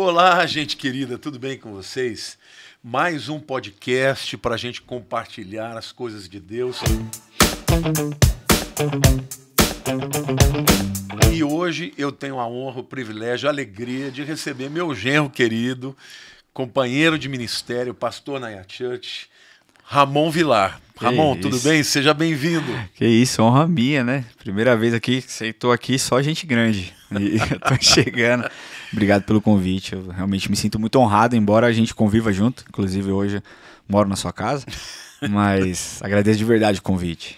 Olá, gente querida, tudo bem com vocês? Mais um podcast para a gente compartilhar as coisas de Deus. E hoje eu tenho a honra, o privilégio, a alegria de receber meu genro querido, companheiro de ministério, pastor na Church, Ramon Vilar. Ramon, tudo bem? Seja bem-vindo. Que isso, honra minha, né? Primeira vez aqui, estou aqui só gente grande. E eu tô chegando. Obrigado pelo convite. Eu realmente me sinto muito honrado, embora a gente conviva junto. Inclusive hoje moro na sua casa. Mas agradeço de verdade o convite.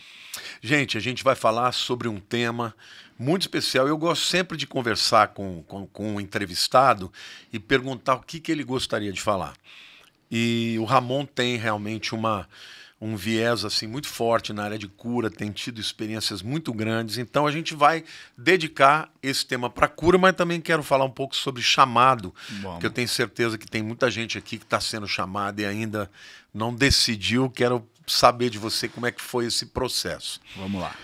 Gente, a gente vai falar sobre um tema muito especial. Eu gosto sempre de conversar com um entrevistado e perguntar o que ele gostaria de falar. E o Ramon tem realmente um viés assim muito forte na área de cura, tem tido experiências muito grandes. Então a gente vai dedicar esse tema para cura, mas também quero falar um pouco sobre chamado, porque eu tenho certeza que tem muita gente aqui que está sendo chamada e ainda não decidiu. Quero saber de você como é que foi esse processo. Vamos lá.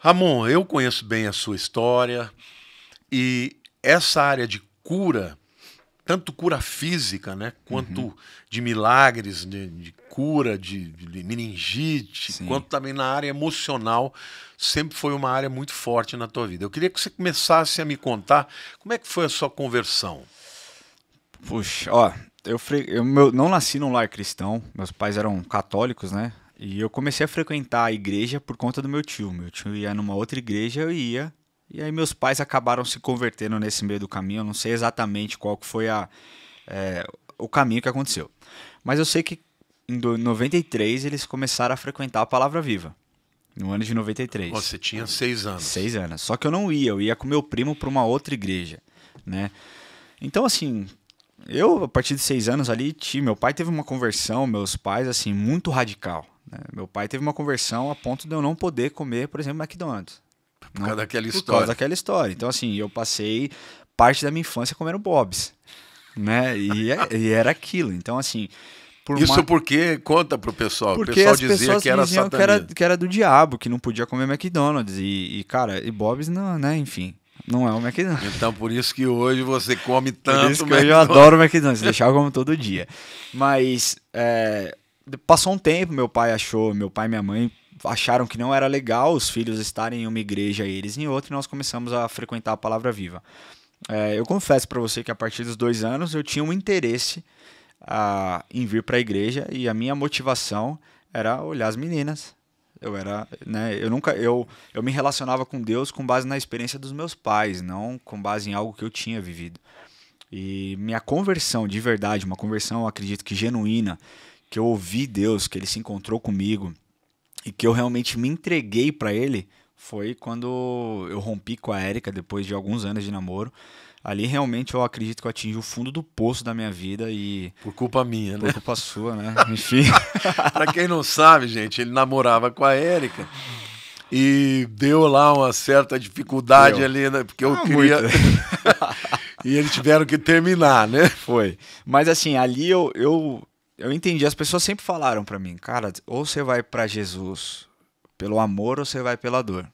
Ramon, eu conheço bem a sua história e essa área de cura, tanto cura física, né, quanto de milagres, de cura, de meningite, Sim. quanto também na área emocional, sempre foi uma área muito forte na tua vida. Eu queria que você começasse a me contar como é que foi a sua conversão. Puxa, ó, eu não nasci num lar cristão, meus pais eram católicos, né? E eu comecei a frequentar a igreja por conta do meu tio. Meu tio ia numa outra igreja, eu ia. E aí meus pais acabaram se convertendo nesse meio do caminho. Eu não sei exatamente qual que foi o caminho que aconteceu. Mas eu sei que em 93 eles começaram a frequentar a Palavra Viva. No ano de 93. Você tinha 6 anos. 6 anos. Só que eu não ia. Eu ia com meu primo para uma outra igreja, né? Então, assim, eu, a partir de 6 anos ali, meu pai teve uma conversão, meus pais, assim, muito radical, né? Meu pai teve uma conversão a ponto de eu não poder comer, por exemplo, McDonald's. Por causa daquela história. Por causa daquela história. Então, assim, eu passei parte da minha infância comendo Bob's, né? E era aquilo. Então, assim... Porque, conta pro pessoal, porque o pessoal as dizia pessoas que era diziam satanismo. que era do diabo, que não podia comer McDonald's. Cara, e Bob's não, né? Enfim, não é o McDonald's. Então, por isso que hoje você come Por tanto isso que hoje eu adoro o McDonald's, deixar eu como todo dia. Mas passou um tempo, meu pai e minha mãe acharam que não era legal os filhos estarem em uma igreja e eles em outra, e nós começamos a frequentar a Palavra Viva. Eu confesso para você que a partir dos 2 anos eu tinha um interesse em vir para a igreja, e a minha motivação era olhar as meninas. Eu me relacionava com Deus com base na experiência dos meus pais, não com base em algo que eu tinha vivido. E minha conversão de verdade, uma conversão, eu acredito que genuína, que eu ouvi Deus, que Ele se encontrou comigo e que eu realmente me entreguei para Ele, foi quando eu rompi com a Érica depois de alguns anos de namoro. Ali realmente eu acredito que eu atingi o fundo do poço da minha vida e... Por culpa minha, né? Por culpa sua, né? Enfim. Pra quem não sabe, gente, ele namorava com a Érica e deu lá uma certa dificuldade ali, né? Porque eu queria... E eles tiveram que terminar, né? Foi. Mas assim, ali eu entendi. As pessoas sempre falaram pra mim, cara, ou você vai pra Jesus pelo amor ou você vai pela dor.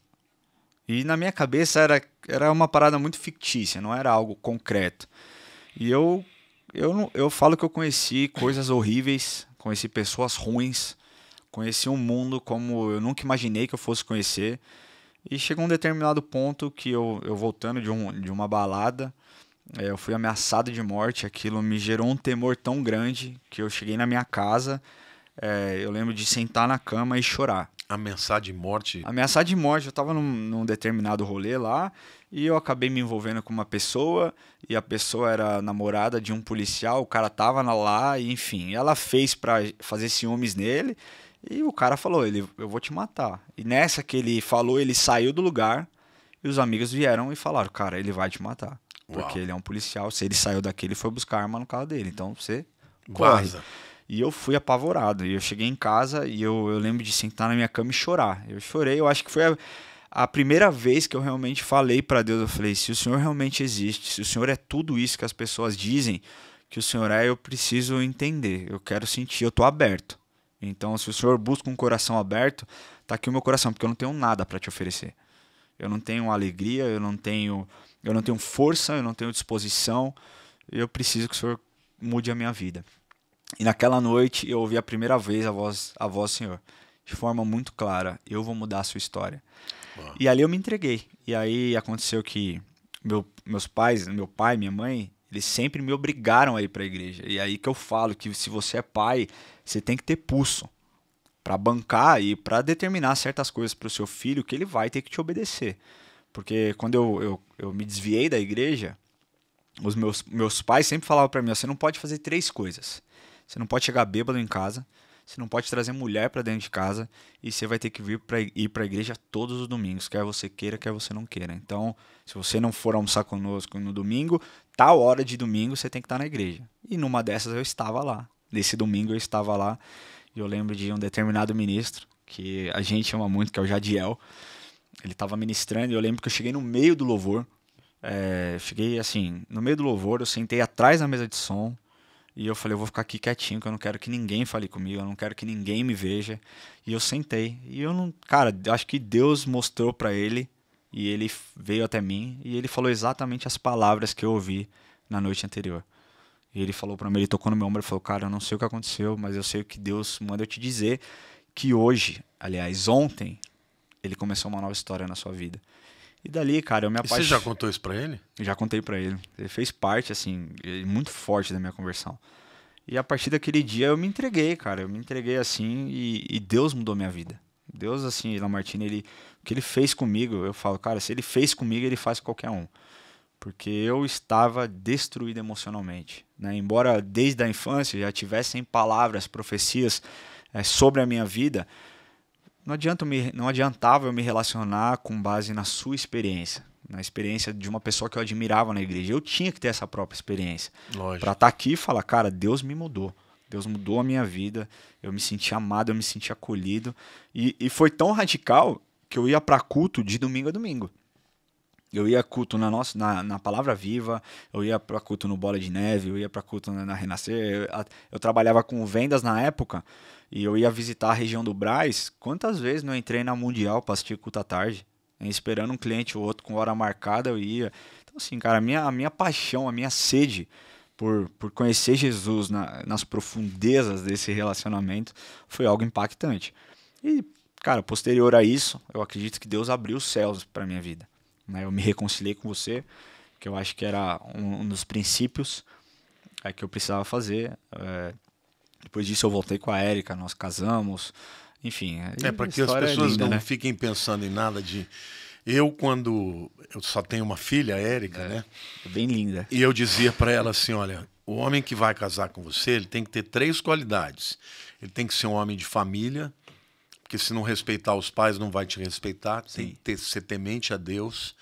E na minha cabeça era uma parada muito fictícia, não era algo concreto. E eu falo que eu conheci coisas horríveis, conheci pessoas ruins, conheci um mundo como eu nunca imaginei que eu fosse conhecer. E chegou um determinado ponto que eu voltando de uma balada, eu fui ameaçado de morte. Aquilo me gerou um temor tão grande que eu cheguei na minha casa, eu lembro de sentar na cama e chorar. Ameaçar de morte? Ameaçar de morte. Eu tava num determinado rolê lá e eu acabei me envolvendo com uma pessoa, e a pessoa era namorada de um policial, o cara tava lá, e enfim, ela fez pra fazer ciúmes nele, e o cara falou, eu vou te matar. E nessa que ele falou, ele saiu do lugar, e os amigos vieram e falaram, cara, ele vai te matar. Porque ele é um policial, se ele saiu daqui, ele foi buscar arma no carro dele, então você corre. Vaza. E eu fui apavorado. E eu cheguei em casa e eu lembro de sentar na minha cama e chorar. Eu chorei, eu acho que foi a primeira vez que eu realmente falei para Deus. Eu falei, se o Senhor realmente existe, se o Senhor é tudo isso que as pessoas dizem que o Senhor é, eu preciso entender, eu quero sentir, eu tô aberto. Então, se o Senhor busca um coração aberto, tá aqui o meu coração, porque eu não tenho nada para te oferecer. Eu não tenho alegria, eu não tenho força, eu não tenho disposição, eu preciso que o Senhor mude a minha vida. E naquela noite eu ouvi a primeira vez a voz do Senhor, de forma muito clara: eu vou mudar a sua história. Uau. E ali eu me entreguei. E aí aconteceu que meus pais, meu pai, minha mãe, eles sempre me obrigaram a ir para a igreja. E aí que eu falo que se você é pai, você tem que ter pulso para bancar e para determinar certas coisas para o seu filho que ele vai ter que te obedecer. Porque quando eu me desviei da igreja, os meus pais sempre falavam para mim: você não pode fazer 3 coisas. Você não pode chegar bêbado em casa, você não pode trazer mulher para dentro de casa e você vai ter que ir para a igreja todos os domingos, quer você queira, quer você não queira. Então, se você não for almoçar conosco no domingo, tal hora de domingo você tem que estar na igreja. E numa dessas eu estava lá. Nesse domingo eu estava lá e eu lembro de um determinado ministro, que a gente ama muito, que é o Jadiel. Ele estava ministrando e eu lembro que eu cheguei no meio do louvor. Cheguei assim, no meio do louvor, eu sentei atrás da mesa de som. E eu falei: eu vou ficar aqui quietinho, que eu não quero que ninguém fale comigo, eu não quero que ninguém me veja. E eu sentei. E eu não. Cara, acho que Deus mostrou pra ele, e ele veio até mim, e ele falou exatamente as palavras que eu ouvi na noite anterior. E ele falou pra mim, ele tocou no meu ombro e falou: cara, eu não sei o que aconteceu, mas eu sei o que Deus manda eu te dizer, que hoje, aliás, ontem, ele começou uma nova história na sua vida. E dali, cara, eu me E apaixonei. você já contou isso pra ele? Já contei pra ele. Ele fez parte, assim, muito forte da minha conversão. E a partir daquele dia eu me entreguei, cara. Eu me entreguei assim e Deus mudou minha vida. Deus, assim, Lamartine, o que ele fez comigo, eu falo: cara, se ele fez comigo, ele faz com qualquer um. Porque eu estava destruído emocionalmente, né? Embora desde a infância já tivessem palavras, profecias sobre a minha vida, não adiantava eu me relacionar com base na sua experiência, na experiência de uma pessoa que eu admirava na igreja. Eu tinha que ter essa própria experiência para estar aqui e falar: cara, Deus me mudou. Deus mudou a minha vida, eu me senti amado, eu me senti acolhido. E foi tão radical que eu ia para culto de domingo a domingo. Eu ia culto na Palavra Viva, eu ia para culto no Bola de Neve, eu ia para culto na Renascer. Eu trabalhava com vendas na época e eu ia visitar a região do Brás. Quantas vezes não entrei na Mundial para assistir culto à tarde? Esperando um cliente ou outro com hora marcada, eu ia. Então, assim, cara, a minha paixão, a minha sede por conhecer Jesus nas profundezas desse relacionamento foi algo impactante. E, cara, posterior a isso, eu acredito que Deus abriu os céus para minha vida. Eu me reconciliei com você, que eu acho que era um dos princípios que eu precisava fazer. Depois disso eu voltei com a Érica, nós casamos, enfim. Para que as pessoas não fiquem pensando em nada de... quando eu só tenho uma filha, a Érica, né? Bem linda. E eu dizia para ela assim: olha, o homem que vai casar com você, ele tem que ter 3 qualidades. Ele tem que ser um homem de família, porque se não respeitar os pais, não vai te respeitar. Sim. Tem que ser temente a Deus.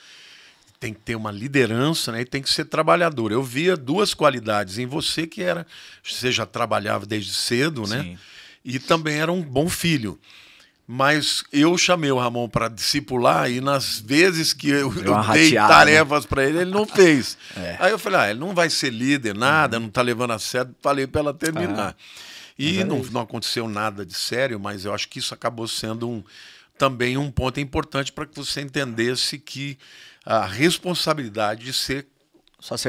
Tem que ter uma liderança, né? E tem que ser trabalhador. Eu via 2 qualidades em você, que era... Você já trabalhava desde cedo, né? Sim. E também era um bom filho. Mas eu chamei o Ramon para discipular e nas vezes que eu dei tarefas para ele, ele não fez. Aí eu falei: ele não vai ser líder, nada, não está levando a sério. Falei para ela terminar. E não aconteceu nada de sério, mas eu acho que isso acabou sendo também um ponto importante para que você entendesse que a responsabilidade de ser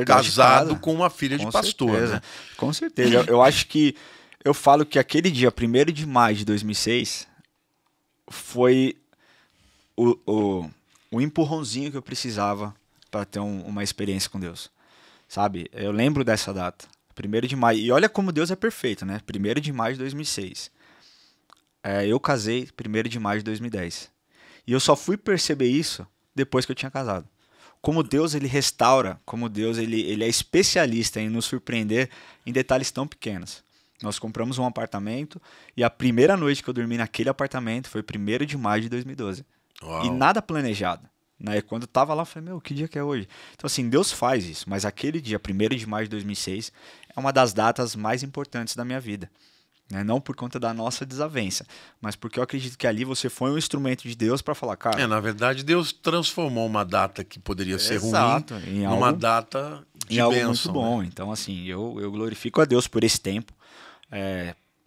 casado com uma filha de pastor. Né? Com certeza. Eu acho que... Eu falo que aquele dia, 1º de maio de 2006, foi o empurrãozinho que eu precisava para ter uma experiência com Deus. Sabe? Eu lembro dessa data. 1º de maio. E olha como Deus é perfeito, né? 1º de maio de 2006. Eu casei 1º de maio de 2010. E eu só fui perceber isso depois que eu tinha casado. Como Deus, ele restaura, como Deus, ele é especialista em nos surpreender em detalhes tão pequenos. Nós compramos um apartamento e a primeira noite que eu dormi naquele apartamento foi 1º de maio de 2012. Uau. E nada planejado. Né? Quando eu tava lá, eu falei: que dia que é hoje? Então, assim, Deus faz isso. Mas aquele dia, 1º de maio de 2006, é uma das datas mais importantes da minha vida. Né? Não por conta da nossa desavença, mas porque eu acredito que ali você foi um instrumento de Deus para falar: cara... na verdade, Deus transformou uma data que poderia ser ruim numa data de algo bênção, muito bom. Né? Então, assim, eu glorifico a Deus por esse tempo.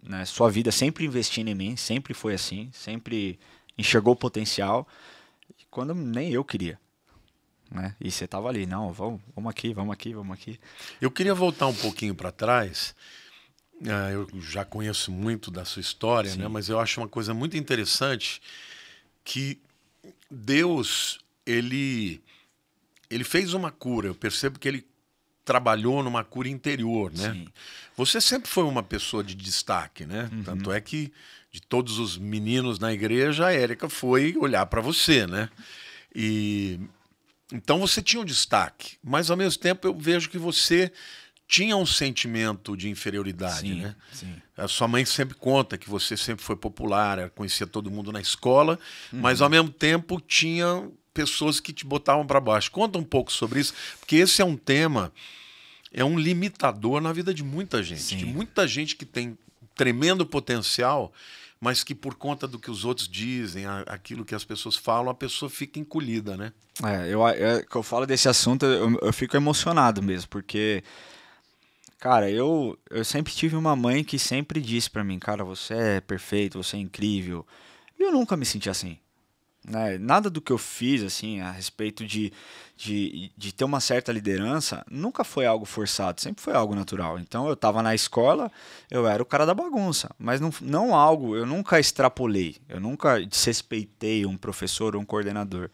Né? Sua vida sempre investindo em mim, sempre foi assim, sempre enxergou o potencial, quando nem eu queria. né? E você tava ali, não, vamos aqui, vamos aqui, vamos aqui. Eu queria voltar um pouquinho para trás. Eu já conheço muito da sua história, né? Mas eu acho uma coisa muito interessante que Deus, ele fez uma cura. Eu percebo que ele trabalhou numa cura interior, né? Sim. Você sempre foi uma pessoa de destaque, né? Tanto é que de todos os meninos na igreja, a Érica foi olhar para você, né? E então você tinha um destaque, mas ao mesmo tempo eu vejo que você tinha um sentimento de inferioridade, Sim, né? sim. A sua mãe sempre conta que você sempre foi popular, conhecia todo mundo na escola, mas ao mesmo tempo tinha pessoas que te botavam para baixo. Conta um pouco sobre isso, porque esse é um tema, é um limitador na vida de muita gente. Sim. De muita gente que tem tremendo potencial, mas que por conta do que os outros dizem, aquilo que as pessoas falam, a pessoa fica encolhida, né? Que eu falo desse assunto, eu fico emocionado mesmo, porque, cara, eu sempre tive uma mãe que sempre disse pra mim, cara, você é perfeito, você é incrível. E eu nunca me senti assim, né? Nada do que eu fiz, assim, a respeito de ter uma certa liderança, nunca foi algo forçado, sempre foi algo natural. Então eu tava na escola, eu era o cara da bagunça, mas não algo, eu nunca extrapolei, eu nunca desrespeitei um professor ou um coordenador.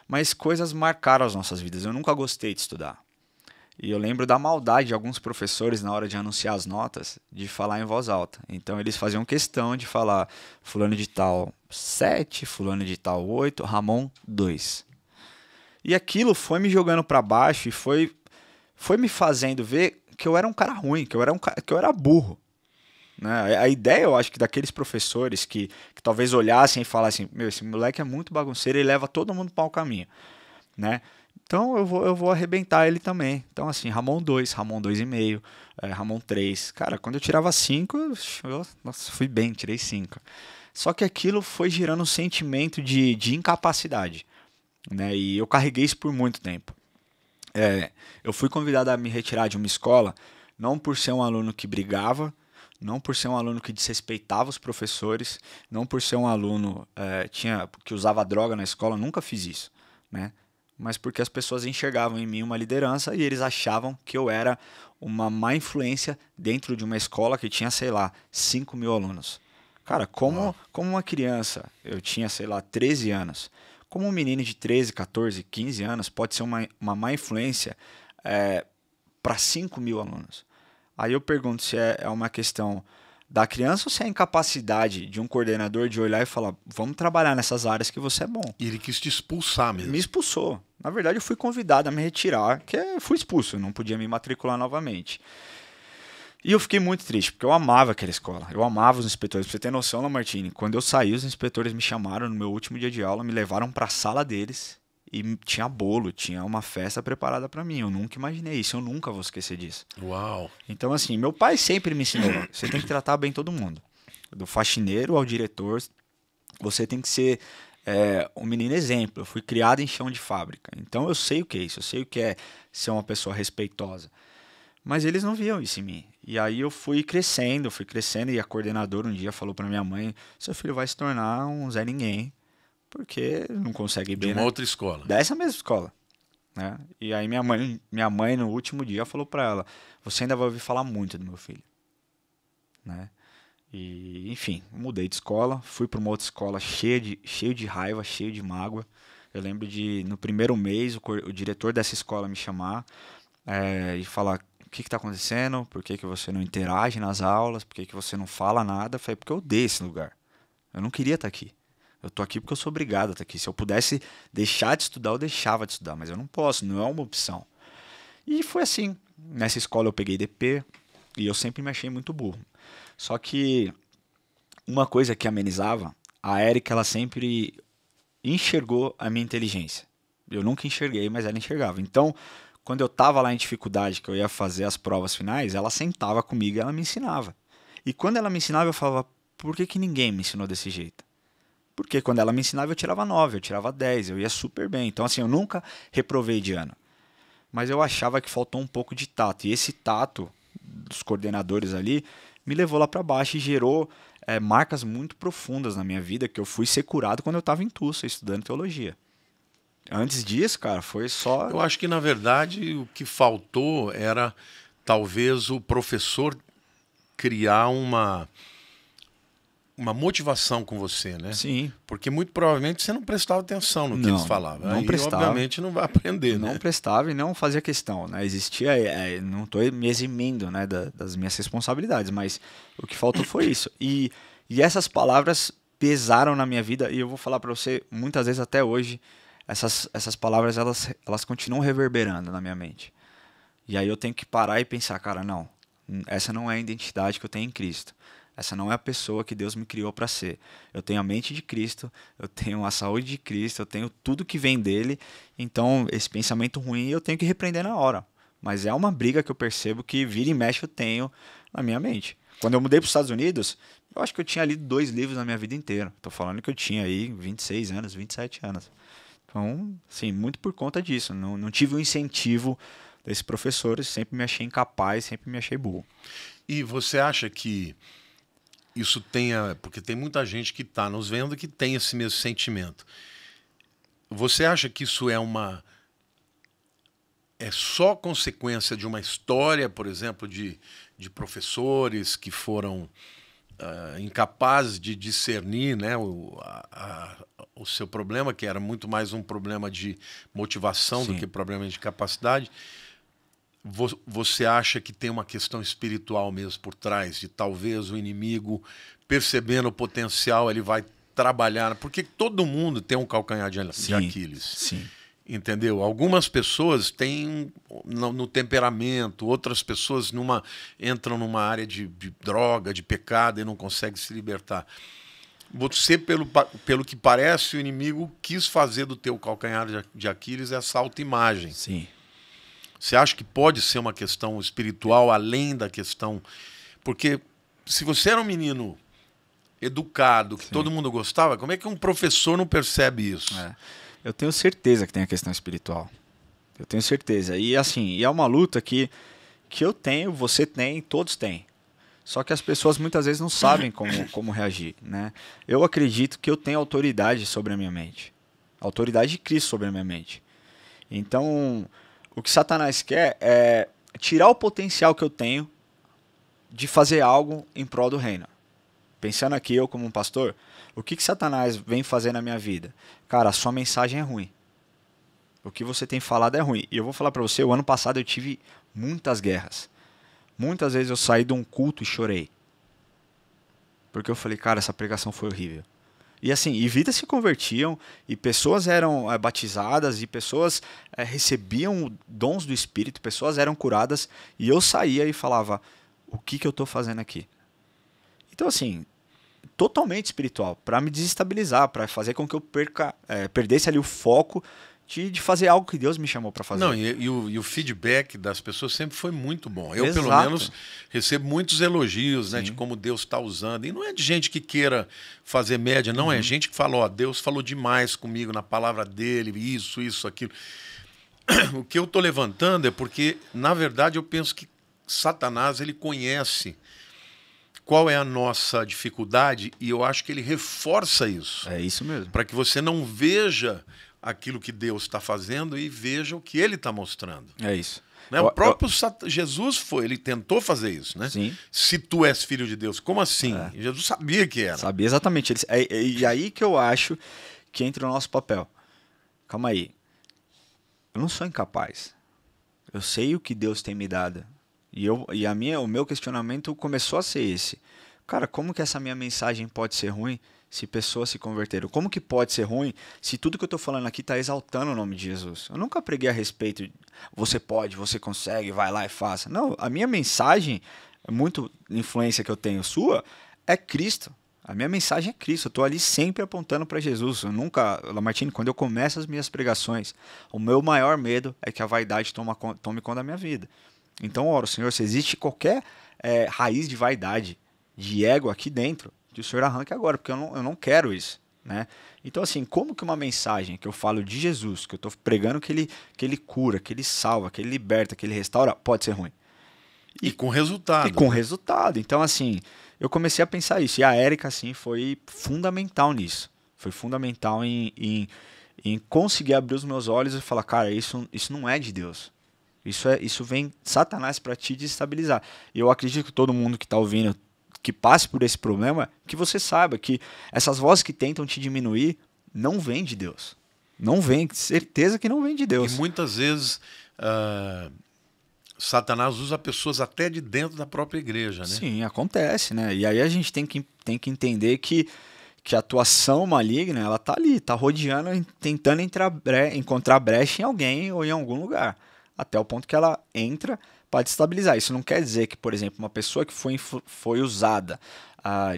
Mas coisas marcaram as nossas vidas, eu nunca gostei de estudar. E eu lembro da maldade de alguns professores na hora de anunciar as notas, de falar em voz alta. Então eles faziam questão de falar fulano de tal 7, fulano de tal 8, Ramon 2. E aquilo foi me jogando para baixo e foi me fazendo ver que eu era um cara ruim, que eu era burro. Né? A ideia, eu acho que daqueles professores que talvez olhassem e falassem, meu, esse moleque é muito bagunceiro e leva todo mundo para o caminho, né? Então eu vou arrebentar ele também. Então assim, Ramon 2, Ramon 2,5, Ramon 3. Cara, quando eu tirava 5, nossa, fui bem, tirei 5. Só que aquilo foi gerando um sentimento de incapacidade, né? E eu carreguei isso por muito tempo. Eu fui convidado a me retirar de uma escola, não por ser um aluno que brigava, não por ser um aluno que desrespeitava os professores, não por ser um aluno que usava droga na escola, nunca fiz isso, né? Mas porque as pessoas enxergavam em mim uma liderança e eles achavam que eu era uma má influência dentro de uma escola que tinha, sei lá, 5 mil alunos. Cara, como uma criança, eu tinha, sei lá, 13 anos, como um menino de 13, 14, 15 anos pode ser uma má influência para 5 mil alunos? Aí eu pergunto se é uma questão da criança ou se é a incapacidade de um coordenador de olhar e falar, vamos trabalhar nessas áreas que você é bom. E ele quis te expulsar mesmo. Me expulsou. Na verdade, eu fui convidado a me retirar, fui expulso, eu não podia me matricular novamente. E eu fiquei muito triste, porque eu amava aquela escola, eu amava os inspetores. Pra você ter noção, Lamartine, quando eu saí, os inspetores me chamaram no meu último dia de aula, me levaram para a sala deles e tinha bolo, tinha uma festa preparada para mim. Eu nunca imaginei isso, eu nunca vou esquecer disso. Uau! Então, assim, meu pai sempre me ensinou, você tem que tratar bem todo mundo. Do faxineiro ao diretor, você tem que ser um menino exemplo. Eu fui criado em chão de fábrica, então eu sei o que é isso, eu sei o que é ser uma pessoa respeitosa. Mas eles não viam isso em mim. E aí eu fui crescendo e a coordenadora um dia falou para minha mãe, seu filho vai se tornar um Zé Ninguém, porque não consegue bem, de uma outra escola. Dessa mesma escola. Né? E aí minha mãe no último dia falou para ela, você ainda vai ouvir falar muito do meu filho. Né? E, enfim, mudei de escola, fui para uma outra escola cheio de raiva, cheio de mágoa. Eu lembro de, no primeiro mês, o diretor dessa escola me chamar e falar, o que está acontecendo? Por que você não interage nas aulas? Por que você não fala nada? Eu falei, porque eu odeio esse lugar. Eu não queria estar aqui. Eu estou aqui porque eu sou obrigado a estar aqui. Se eu pudesse deixar de estudar, eu deixava de estudar. Mas eu não posso, não é uma opção. E foi assim. Nessa escola eu peguei DP e eu sempre me achei muito burro. Só que uma coisa que amenizava, a Érica, ela sempre enxergou a minha inteligência. Eu nunca enxerguei, mas ela enxergava. Então, quando eu estava lá em dificuldade, que eu ia fazer as provas finais, ela sentava comigo e ela me ensinava. E quando ela me ensinava, eu falava, por que ninguém me ensinou desse jeito? Porque quando ela me ensinava, eu tirava 9, eu tirava 10, eu ia super bem. Então, assim, eu nunca reprovei de ano. Mas eu achava que faltou um pouco de tato. E esse tato dos coordenadores ali me levou lá para baixo e gerou marcas muito profundas na minha vida, que eu fui ser curado quando eu estava em Tulsa, estudando teologia. Antes disso, cara, foi só... Eu acho que, na verdade, o que faltou era talvez o professor criar uma motivação com você, né? Sim. Porque muito provavelmente você não prestava atenção no que Não, eles falavam. não Aí, prestava. obviamente, não vai aprender, Não né? prestava e não fazia questão, né? Existia, não estou me eximindo, né, das minhas responsabilidades, mas o que faltou foi isso. E essas palavras pesaram na minha vida, e eu vou falar para você, muitas vezes até hoje, essas palavras elas continuam reverberando na minha mente. E aí eu tenho que parar e pensar, cara, não, essa não é a identidade que eu tenho em Cristo. Essa não é a pessoa que Deus me criou para ser. Eu tenho a mente de Cristo, eu tenho a saúde de Cristo, eu tenho tudo que vem dele. Então, esse pensamento ruim eu tenho que repreender na hora. Mas é uma briga que eu percebo que vira e mexe eu tenho na minha mente. Quando eu mudei para os Estados Unidos, eu acho que eu tinha lido 2 livros na minha vida inteira. Estou falando que eu tinha aí 26 anos, 27 anos. Então, assim, muito por conta disso. Não tive um incentivo desses professores, sempre me achei incapaz, sempre me achei burro. E você acha que isso tenha... Porque tem muita gente que está nos vendo que tem esse mesmo sentimento. Você acha que isso é só consequência de uma história, por exemplo, de professores que foram incapazes de discernir, né, o seu problema, que era muito mais um problema de motivação Sim. do que problema de capacidade? Você acha que tem uma questão espiritual mesmo por trás, de talvez o inimigo, percebendo o potencial, ele vai trabalhar? Porque todo mundo tem um calcanhar de Aquiles. Sim. Entendeu? Algumas pessoas têm no temperamento, outras pessoas entram numa área de droga, de pecado e não conseguem se libertar. Você, pelo que parece, o inimigo quis fazer do teu calcanhar de Aquiles essa autoimagem. Sim. Você acha que pode ser uma questão espiritual além da questão... Porque se você era um menino educado, que todo mundo gostava, como é que um professor não percebe isso? Eu tenho certeza que tem a questão espiritual. Eu tenho certeza. E assim, é uma luta que eu tenho, você tem, todos têm. Só que as pessoas muitas vezes não sabem como reagir, né? Eu acredito que eu tenho autoridade sobre a minha mente. Autoridade de Cristo sobre a minha mente. Então, o que Satanás quer é tirar o potencial que eu tenho de fazer algo em prol do reino. Pensando aqui, eu como um pastor, o que Satanás vem fazer na minha vida? Cara, a sua mensagem é ruim. O que você tem falado é ruim. E eu vou falar pra você, o ano passado eu tive muitas guerras. Muitas vezes eu saí de um culto e chorei. Porque eu falei, cara, essa pregação foi horrível. E assim, e vidas se convertiam, e pessoas eram batizadas, e pessoas recebiam dons do Espírito, pessoas eram curadas, e eu saía e falava, o que eu estou fazendo aqui? Então assim, totalmente espiritual, para me desestabilizar, para fazer com que eu perdesse ali o foco de fazer algo que Deus me chamou para fazer. Não, e o feedback das pessoas sempre foi muito bom. Eu, Exato. pelo menos, recebo muitos elogios, né, Sim. de como Deus está usando. E não é de gente que queira fazer média, não. É gente que fala, ó, Deus falou demais comigo na palavra dele, isso, aquilo. O que eu estou levantando é porque, na verdade, eu penso que Satanás, ele conhece qual é a nossa dificuldade e eu acho que ele reforça isso. É isso mesmo. Para que você não veja aquilo que Deus está fazendo e veja o que ele está mostrando. É isso. Né? O próprio Jesus ele tentou fazer isso, né? Sim. Se tu és filho de Deus, como assim? Jesus sabia que era. Sabia exatamente. E aí que eu acho que entra o nosso papel. Calma aí. Eu não sou incapaz. Eu sei o que Deus tem me dado. O meu questionamento começou a ser esse. Cara, como que essa minha mensagem pode ser ruim se pessoas se converteram? Como que pode ser ruim se tudo que eu estou falando aqui está exaltando o nome de Jesus? Eu nunca preguei a respeito de você pode, você consegue, vai lá e faça. Não, a minha mensagem, muito influência que eu tenho sua, é Cristo. A minha mensagem é Cristo. Eu estou ali sempre apontando para Jesus. Eu nunca, Lamartine, quando eu começo as minhas pregações, o meu maior medo é que a vaidade tome conta da minha vida. Então, oro, Senhor, se existe qualquer raiz de vaidade, de ego aqui dentro, que o Senhor arranque agora, porque eu não quero isso, né? Então, assim, como que uma mensagem que eu falo de Jesus, que eu estou pregando que ele cura, que ele salva, que ele liberta, que ele restaura, pode ser ruim? E com resultado. E com resultado. Então, assim, eu comecei a pensar isso. E a Érica, assim, foi fundamental nisso. Foi fundamental em em conseguir abrir os meus olhos e falar, cara, isso não é de Deus. Isso vem Satanás para te desestabilizar. E eu acredito que todo mundo que está ouvindo, que passe por esse problema, que você saiba que essas vozes que tentam te diminuir não vêm de Deus. Não vem, certeza que não vem de Deus. E muitas vezes Satanás usa pessoas até de dentro da própria igreja, né? Sim, acontece, né? E aí a gente tem que entender que a atuação maligna, ela tá ali, tá rodeando, tentando encontrar brecha em alguém ou em algum lugar, até o ponto que ela entra para destabilizar. Isso não quer dizer que, por exemplo, uma pessoa que foi usada,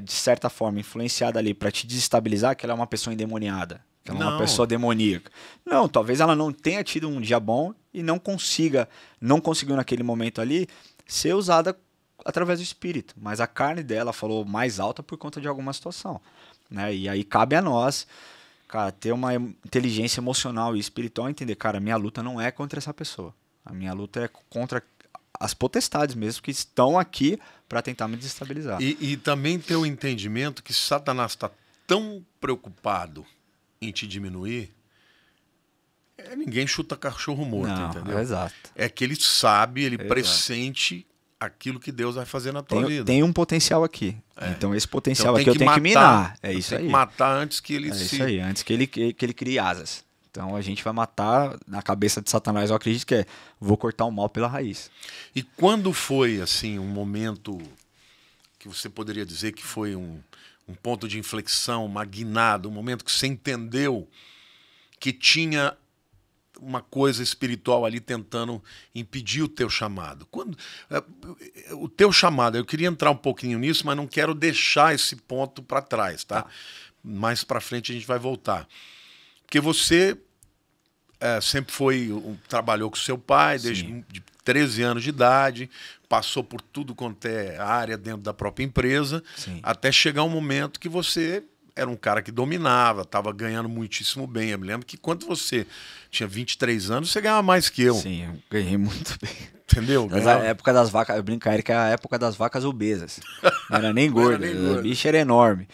de certa forma, influenciada ali para te desestabilizar, que ela é uma pessoa endemoniada, que ela é uma pessoa demoníaca. Não, talvez ela não tenha tido um dia bom e não conseguiu naquele momento ali ser usada através do espírito, mas a carne dela falou mais alta por conta de alguma situação, né? E aí cabe a nós, cara, ter uma inteligência emocional e espiritual, entender, cara, a minha luta não é contra essa pessoa, a minha luta é contra as potestades mesmo que estão aqui para tentar me desestabilizar. E também ter o entendimento que Satanás está tão preocupado em te diminuir, ninguém chuta cachorro morto, não, entendeu? Exato. É que ele sabe, ele pressente aquilo que Deus vai fazer na tua vida. Tem um potencial aqui. Então esse potencial então, aqui eu tenho que minar. É isso aí. Tem que matar antes que ele isso aí, antes que ele crie asas. Então a gente vai matar, na cabeça de Satanás, eu acredito que vou cortar o mal pela raiz. E quando foi, assim, um momento que você poderia dizer que foi um ponto de inflexão, uma guinada, um momento que você entendeu que tinha uma coisa espiritual ali tentando impedir o teu chamado? O teu chamado, eu queria entrar um pouquinho nisso, mas não quero deixar esse ponto para trás, tá? Mais para frente a gente vai voltar. Porque você sempre trabalhou com seu pai desde de 13 anos de idade, passou por tudo quanto é área dentro da própria empresa, até chegar um momento que você era um cara que dominava, estava ganhando muitíssimo bem. Eu me lembro que quando você tinha 23 anos, você ganhava mais que eu. Sim, eu ganhei muito bem. Entendeu? A época das vacas, eu brinco, Eric, é a época das vacas obesas. Não era nem gorda, a bicha era enorme.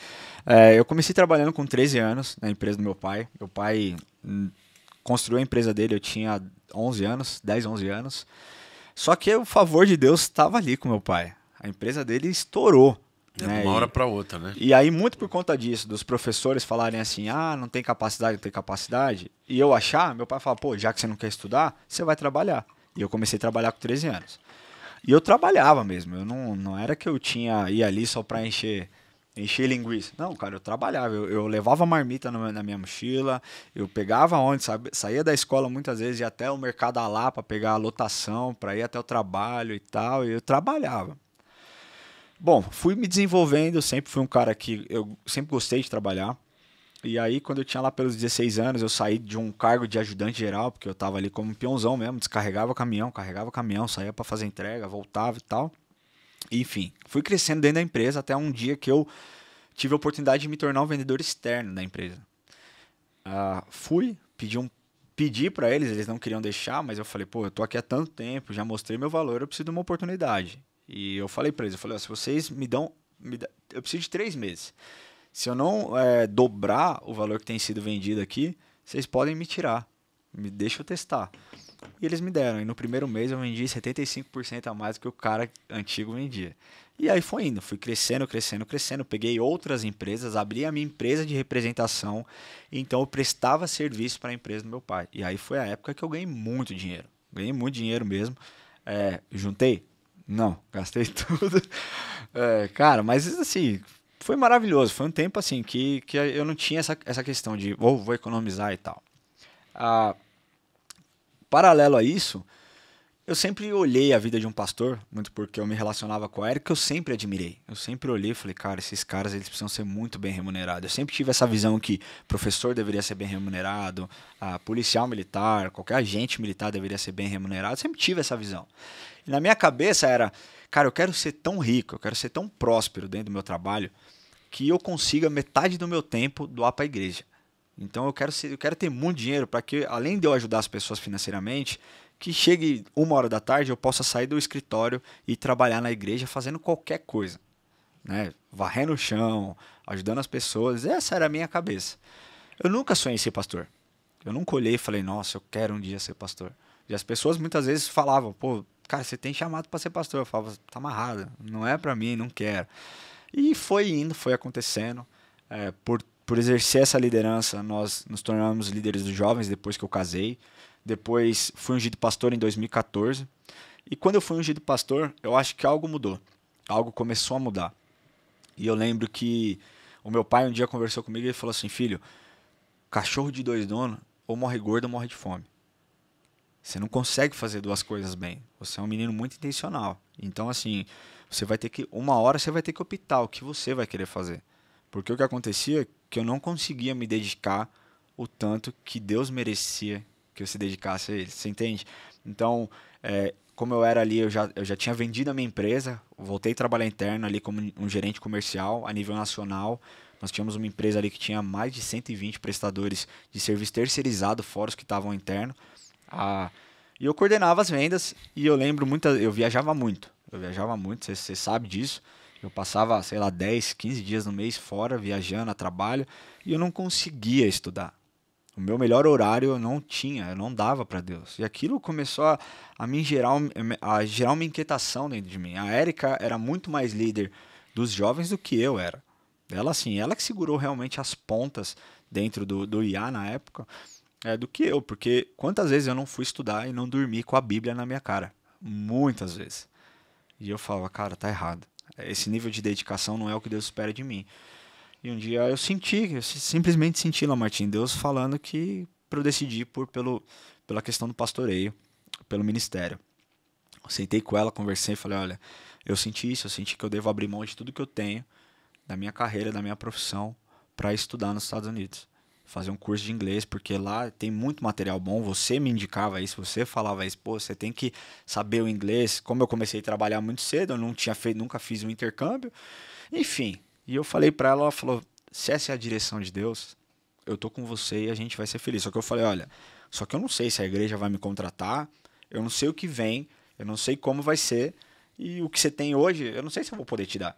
Eu comecei trabalhando com 13 anos na empresa do meu pai. Meu pai construiu a empresa dele, eu tinha 10, 11 anos. Só que o favor de Deus estava ali com meu pai. A empresa dele estourou. De uma hora para outra, né? E aí, muito por conta disso, dos professores falarem assim, não tem capacidade, não tem capacidade, e eu achar, meu pai fala, pô, já que você não quer estudar, você vai trabalhar. E eu comecei a trabalhar com 13 anos. E eu trabalhava mesmo, eu não era que eu ia ali só pra encher linguiça. Não, cara, eu trabalhava, eu levava marmita na minha mochila, eu pegava ônibus, saía da escola muitas vezes, ia até o mercado lá pra pegar a lotação, pra ir até o trabalho e tal, e eu trabalhava. Bom, fui me desenvolvendo, sempre fui um cara que eu sempre gostei de trabalhar. E aí, quando eu tinha lá pelos 16 anos, eu saí de um cargo de ajudante geral, porque eu tava ali como um peãozão mesmo, descarregava caminhão, carregava caminhão, saía para fazer entrega, voltava e tal. Enfim, fui crescendo dentro da empresa até um dia que eu tive a oportunidade de me tornar um vendedor externo da empresa. Pedi para eles não queriam deixar, mas eu falei, pô, eu tô aqui há tanto tempo, já mostrei meu valor, eu preciso de uma oportunidade. E eu falei para eles, se vocês me dão, eu preciso de 3 meses. Se eu não dobrar o valor que tem sido vendido aqui, vocês podem me tirar. Me deixa eu testar. E eles me deram. E no primeiro mês eu vendi 75% a mais do que o cara antigo vendia. E aí foi indo. Fui crescendo. Peguei outras empresas, abri a minha empresa de representação. Então eu prestava serviço para a empresa do meu pai. E aí foi a época que eu ganhei muito dinheiro. Ganhei muito dinheiro mesmo. Juntei? Não, gastei tudo. Cara, mas assim, foi maravilhoso. Foi um tempo assim que eu não tinha essa questão de vou economizar e tal. Paralelo a isso, eu sempre olhei a vida de um pastor, muito porque eu me relacionava com a Eric, que eu sempre admirei. Eu sempre olhei e falei, cara, esses caras eles precisam ser muito bem remunerados. Eu sempre tive essa visão que professor deveria ser bem remunerado, policial militar, qualquer agente militar deveria ser bem remunerado. Eu sempre tive essa visão. E na minha cabeça era, cara, eu quero ser tão rico, eu quero ser tão próspero dentro do meu trabalho, que eu consiga metade do meu tempo doar para a igreja. Então eu quero ter muito dinheiro para que, além de eu ajudar as pessoas financeiramente, que chegue 1h da tarde eu possa sair do escritório e trabalhar na igreja fazendo qualquer coisa, né? Varrendo o chão, ajudando as pessoas. Essa era a minha cabeça. Eu nunca sonhei ser pastor. Eu nunca olhei e falei, nossa, eu quero um dia ser pastor. E as pessoas muitas vezes falavam, pô, cara, você tem chamado para ser pastor. Eu falava, tá amarrado, não é para mim, não quero. E foi indo, foi acontecendo. Por exercer essa liderança, nós nos tornamos líderes dos jovens depois que eu casei. Depois fui ungido pastor em 2014. E quando eu fui ungido pastor, eu acho que algo mudou. Algo começou a mudar. E eu lembro que o meu pai um dia conversou comigo e ele falou assim, filho, cachorro de 2 donos, ou morre gordo ou morre de fome. Você não consegue fazer duas coisas bem. Você é um menino muito intencional. Então, assim, você vai ter que, uma hora você vai ter que optar o que você vai querer fazer. Porque o que acontecia é que eu não conseguia me dedicar o tanto que Deus merecia que eu se dedicasse a ele. Você entende? Então, como eu era ali, eu já tinha vendido a minha empresa, voltei a trabalhar interno ali como um gerente comercial a nível nacional. Nós tínhamos uma empresa ali que tinha mais de 120 prestadores de serviço terceirizado, fora os que estavam interno. Ah, e eu coordenava as vendas e eu lembro eu viajava muito. Eu viajava muito, você sabe disso. Eu passava, sei lá, 10, 15 dias no mês fora, viajando a trabalho, e eu não conseguia estudar. O meu melhor horário eu não tinha, eu não dava para Deus. E aquilo começou a me gerar, a gerar uma inquietação dentro de mim. A Érica era muito mais líder dos jovens do que eu era. Ela, assim, ela que segurou realmente as pontas dentro do IA na época, do que eu, porque quantas vezes eu não fui estudar e não dormi com a Bíblia na minha cara? Muitas vezes. E eu falava, cara, tá errado. Esse nível de dedicação não é o que Deus espera de mim. E um dia eu simplesmente senti lá, Martim, Deus falando que para eu decidir pela questão do pastoreio, pelo ministério. Eu sentei com ela, conversei e falei, olha, eu senti isso, eu senti que eu devo abrir mão de tudo que eu tenho, da minha carreira, da minha profissão, para estudar nos Estados Unidos. Fazer um curso de inglês, porque lá tem muito material bom. Você me indicava isso, você falava isso, pô, você tem que saber o inglês. Como eu comecei a trabalhar muito cedo, eu não tinha feito, nunca fiz um intercâmbio. Enfim, e eu falei para ela, ela falou, se essa é a direção de Deus, eu tô com você e a gente vai ser feliz. Só que eu falei, olha, só que eu não sei se a igreja vai me contratar, eu não sei o que vem, eu não sei como vai ser, e o que você tem hoje, eu não sei se eu vou poder te dar.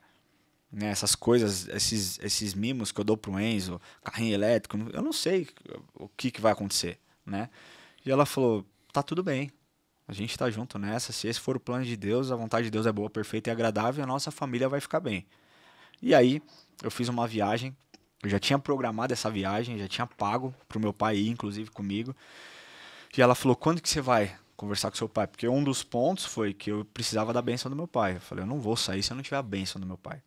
Né, essas coisas, esses mimos que eu dou pro Enzo, carrinho elétrico, eu não sei o que vai acontecer, né? E ela falou, tá tudo bem, a gente tá junto nessa, se esse for o plano de Deus, a vontade de Deus é boa, perfeita e agradável, e a nossa família vai ficar bem. E aí, eu fiz uma viagem, eu já tinha programado essa viagem, já tinha pago pro meu pai ir, inclusive, comigo. E ela falou, quando que você vai conversar com seu pai? Porque um dos pontos foi que eu precisava da bênção do meu pai. Eu falei, eu não vou sair se eu não tiver a bênção do meu pai.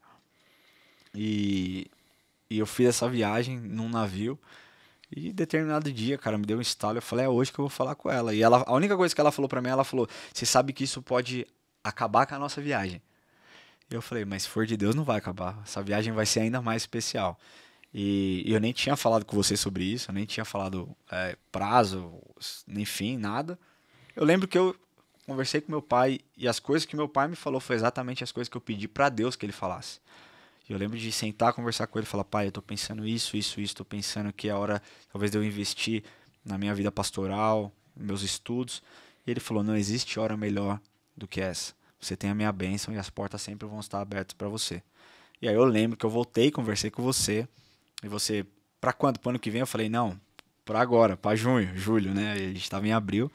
E, e eu fiz essa viagem num navio. E determinado dia, cara, me deu um estalo. Eu falei, é hoje que eu vou falar com ela. E ela, a única coisa que ela falou pra mim, ela falou, você sabe que isso pode acabar com a nossa viagem. E eu falei, mas se for de Deus não vai acabar. Essa viagem vai ser ainda mais especial. E eu nem tinha falado com você sobre isso, eu nem tinha falado prazo, enfim, nada. Eu lembro que eu conversei com meu pai e as coisas que meu pai me falou foi exatamente as coisas que eu pedi pra Deus que ele falasse. E eu lembro de sentar, conversar com ele e falar, pai, eu tô pensando isso, tô pensando que é hora talvez de eu investir na minha vida pastoral, nos meus estudos. E ele falou, não existe hora melhor do que essa. Você tem a minha bênção e as portas sempre vão estar abertas para você. E aí eu lembro que eu voltei, conversei com você, e você, para quando? Pro ano que vem? Eu falei, não, para agora, para junho, julho, né? A gente estava em abril.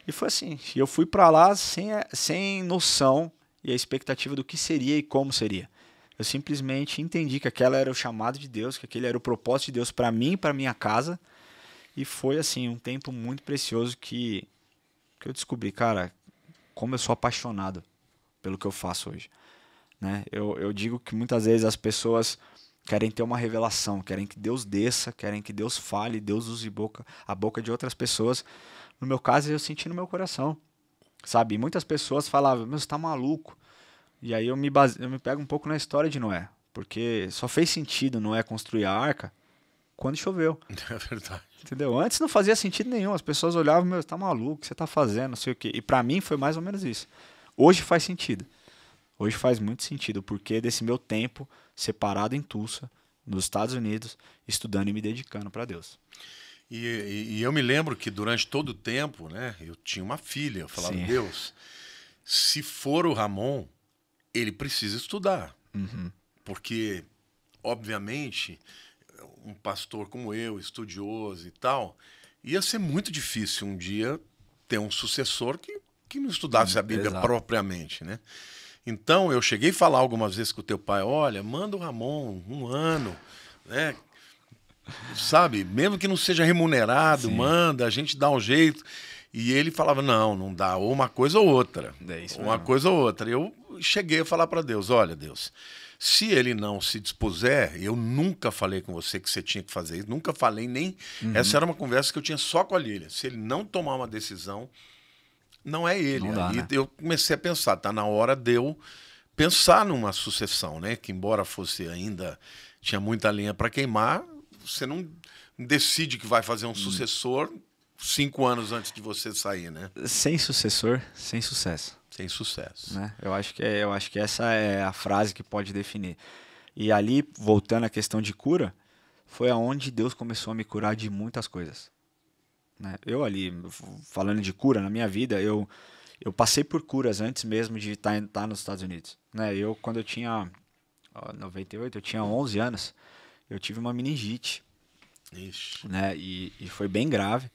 E foi assim, e eu fui para lá sem noção e a expectativa do que seria e como seria. Eu simplesmente entendi que aquela era o chamado de Deus, que aquele era o propósito de Deus para mim e para minha casa. E foi assim, um tempo muito precioso que eu descobri, cara, como eu sou apaixonado pelo que eu faço hoje. Né? Eu digo que muitas vezes as pessoas querem ter uma revelação, querem que Deus desça, querem que Deus fale, Deus use a boca de outras pessoas. No meu caso, eu senti no meu coração, sabe? E muitas pessoas falavam, meu, você tá maluco. E aí eu me pego um pouco na história de Noé, porque só fez sentido Noé construir a arca quando choveu. É verdade. Entendeu? Antes não fazia sentido nenhum, as pessoas olhavam, meu, você tá maluco, o que você tá fazendo, não sei o quê. E pra mim foi mais ou menos isso. Hoje faz sentido. Hoje faz muito sentido o porquê desse meu tempo separado em Tulsa, nos Estados Unidos, estudando e me dedicando para Deus. E eu me lembro que durante todo o tempo, né, eu tinha uma filha, eu falava, Sim. Deus, se for o Ramon, ele precisa estudar. Uhum. Porque, obviamente, um pastor como eu, estudioso e tal, ia ser muito difícil um dia ter um sucessor que não estudasse a Bíblia Exato. propriamente, né? Então, eu cheguei a falar algumas vezes com o teu pai, olha, manda o Ramon 1 ano, né? Sabe, mesmo que não seja remunerado, Sim. manda, a gente dá um jeito. E ele falava, não dá, ou uma coisa ou outra. É isso Uma mesmo. coisa ou outra. Eu cheguei a falar para Deus, olha, Deus, se ele não se dispuser, eu nunca falei com você que você tinha que fazer isso, nunca falei nem... Essa era uma conversa que eu tinha só com a Lília. Se ele não tomar uma decisão, não é ele. Não dá, Aí né? eu comecei a pensar, tá na hora de eu pensar numa sucessão, né? Que embora fosse ainda, tinha muita lenha para queimar, você não decide que vai fazer um sucessor 5 anos antes de você sair, né? Sem sucessor, sem sucesso. Sem sucesso. Né? Eu acho que essa é a frase que pode definir. E ali, voltando à questão de cura, foi aonde Deus começou a me curar de muitas coisas. Né? Eu ali, falando de cura na minha vida, eu passei por curas antes mesmo de estar nos Estados Unidos. Né? Quando eu tinha 98, eu tinha 11 anos, eu tive uma meningite. Ixi. Né? E foi bem grave.